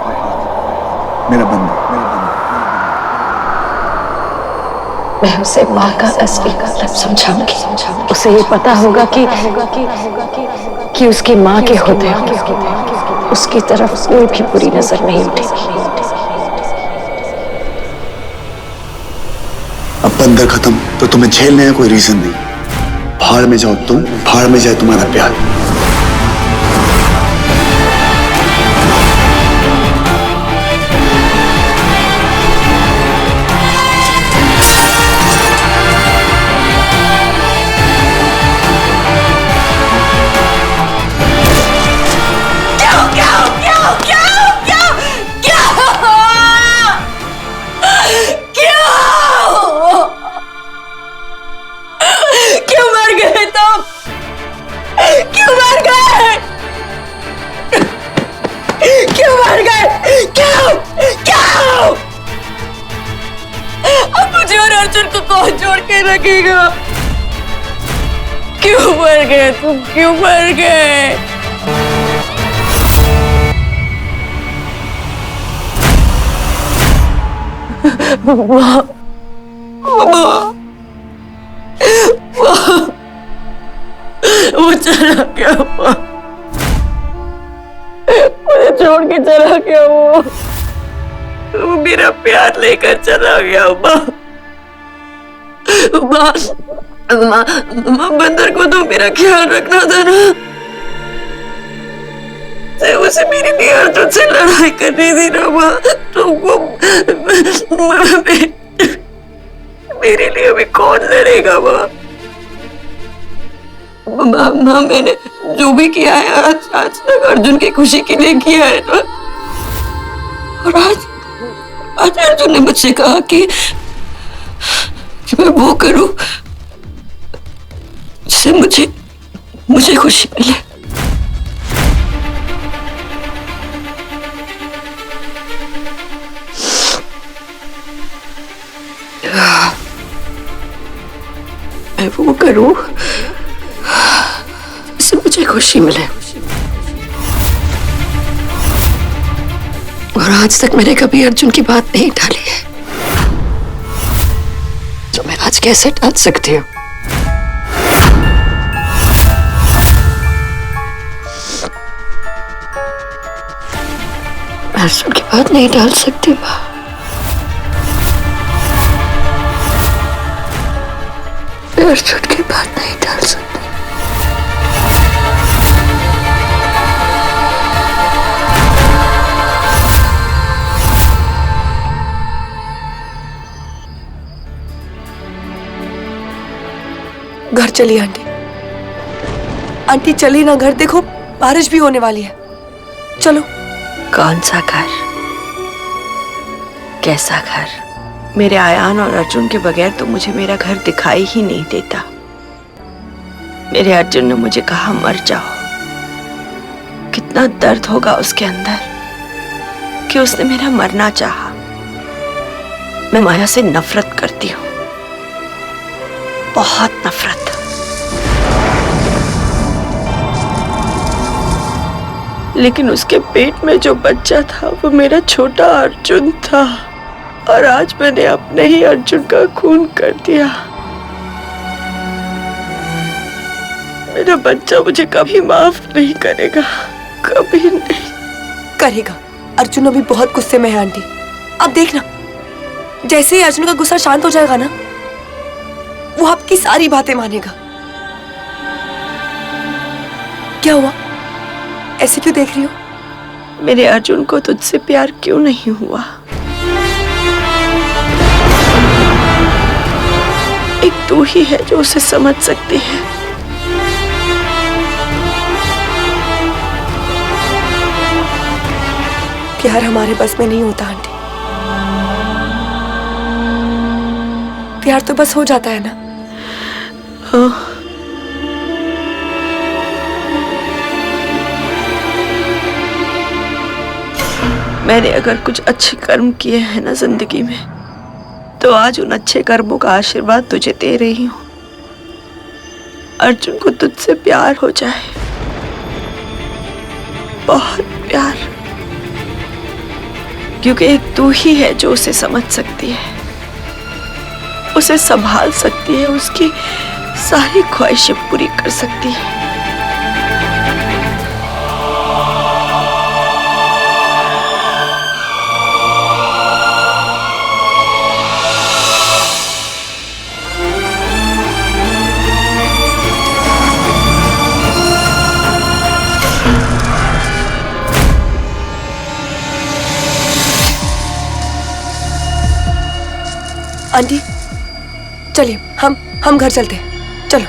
मेरा बंदा। मैं उसे माँ का असली मतलब समझाऊंगी। उसे ये पता होगा कि उसकी माँ के होते उसकी तरफ कोई भी बुरी नजर नहीं उठेगी। अब बंदर खत्म तो तुम्हें झेलने का कोई रीजन नहीं। भाड़ में जाओ तुम, भाड़ में जाए तुम्हारा प्यार। अर्जुन को कौन छोड़ के रखेगा? क्यों मर गए तुम? क्यों मर गए? माँ, वो चला गया माँ, मुझे छोड़ के चला गया वो मेरा प्यार लेकर चला गया माँ। माँ, माँ, माँ, बंदर को तो मेरा ख्याल रखना था ना। उसे मेरे लिए अर्जुन से लड़ाई करनी थी ना माँ। तुमको मेरे लिए अभी कौन लड़ेगा माँ? माँ, मैंने जो भी किया है आज तक अर्जुन की खुशी के लिए किया है ना। और आज अर्जुन ने मुझसे कहा कि मैं वो करूं जिससे मुझे खुशी मिले। मैं वो करूं जिससे मुझे खुशी मिले। और आज तक मैंने कभी अर्जुन की बात नहीं टाली है, तो मैं आज कैसे टाल सकती हूँ? मैं अर्जुन की बात नहीं टाल सकती माँ। मैं अर्जुन की बात नहीं टाल सकती। घर चलिए आंटी। आंटी चलिए ना, घर देखो बारिश भी होने वाली है। चलो। कौन सा घर? कैसा घर? मेरे आयान और अर्जुन के बगैर तो मुझे मेरा घर दिखाई ही नहीं देता। मेरे अर्जुन ने मुझे कहा मर जाओ। कितना दर्द होगा उसके अंदर कि उसने मेरा मरना चाहा। मैं माया से नफरत करती हूँ, बहुत नफरत। लेकिन उसके पेट में जो बच्चा था वो मेरा छोटा अर्जुन था, और आज मैंने अपने ही अर्जुन का खून कर दिया। मेरा बच्चा मुझे कभी माफ नहीं करेगा, कभी नहीं करेगा। अर्जुन अभी बहुत गुस्से में है आंटी। अब देखना, जैसे ही अर्जुन का गुस्सा शांत हो जाएगा ना, वो आपकी सारी बातें मानेगा। क्या हुआ? ऐसे क्यों देख रही हो? मेरे अर्जुन को तुझसे प्यार क्यों नहीं हुआ? एक तू ही है जो उसे समझ सकती है। प्यार हमारे बस में नहीं होता आंटी। प्यार तो बस हो जाता है ना। हाँ। मैंने अगर कुछ अच्छे कर्म किए हैं ना जिंदगी में, तो आज उन अच्छे कर्मों का आशीर्वाद तुझे दे रही हूँ। अर्जुन को तुझसे प्यार हो जाए, बहुत प्यार, क्योंकि एक तू ही है जो उसे समझ सकती है, उसे संभाल सकती है, उसकी सारी ख्वाहिशें पूरी कर सकती है। आंटी चलिए, हम घर चलते हैं। चलो।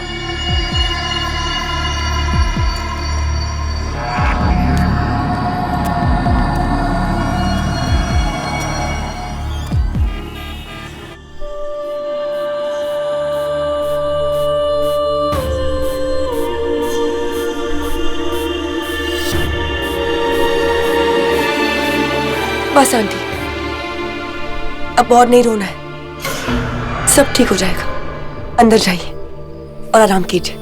बस आंटी, अब और नहीं रोना है। सब ठीक हो जाएगा। अंदर जाइए और आराम कीजिए।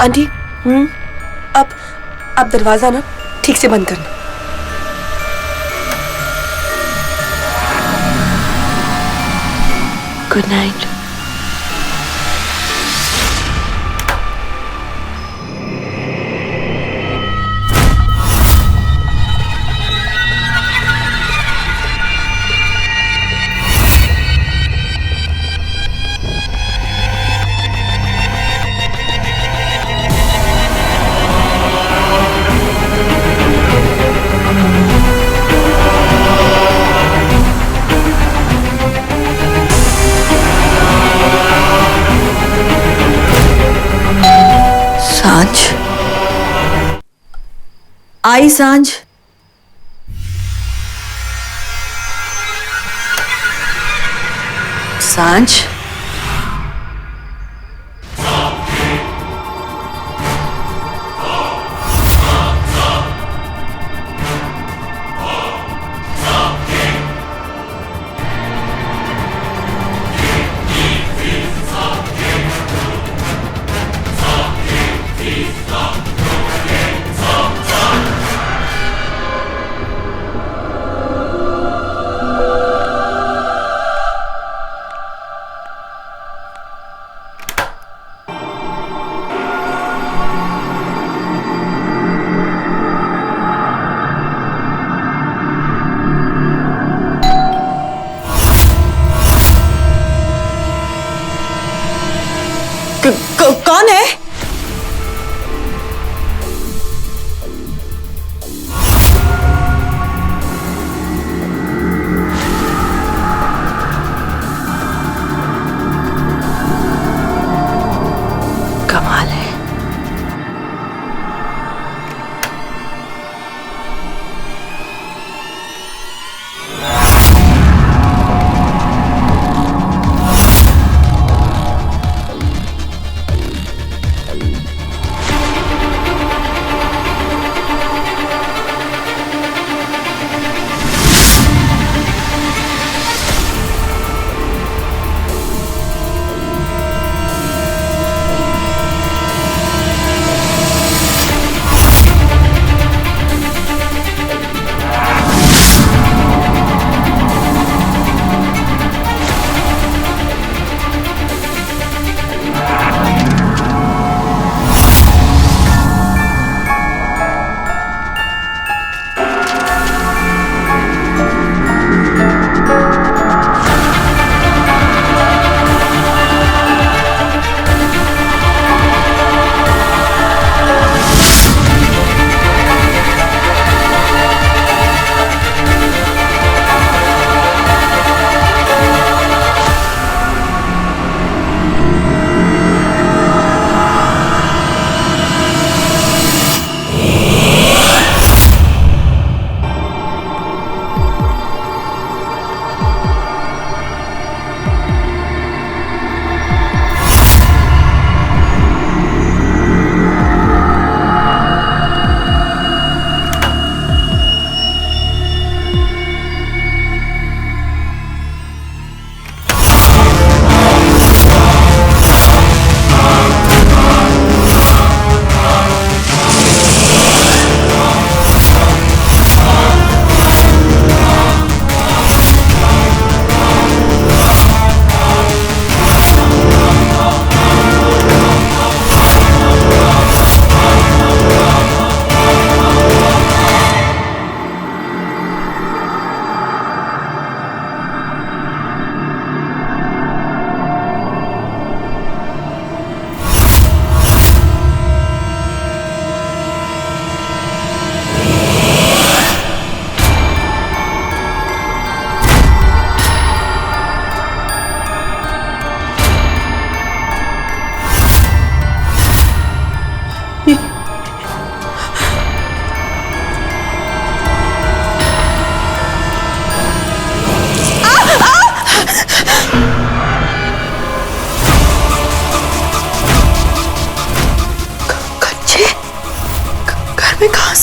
आंटी, अब दरवाजा ना ठीक से बंद करना। Good night. सांझ आई, सांझ सांझ कौन है? कमाल है।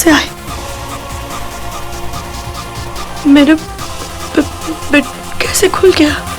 कैसे आए? मेरा बेड कैसे खुल गया?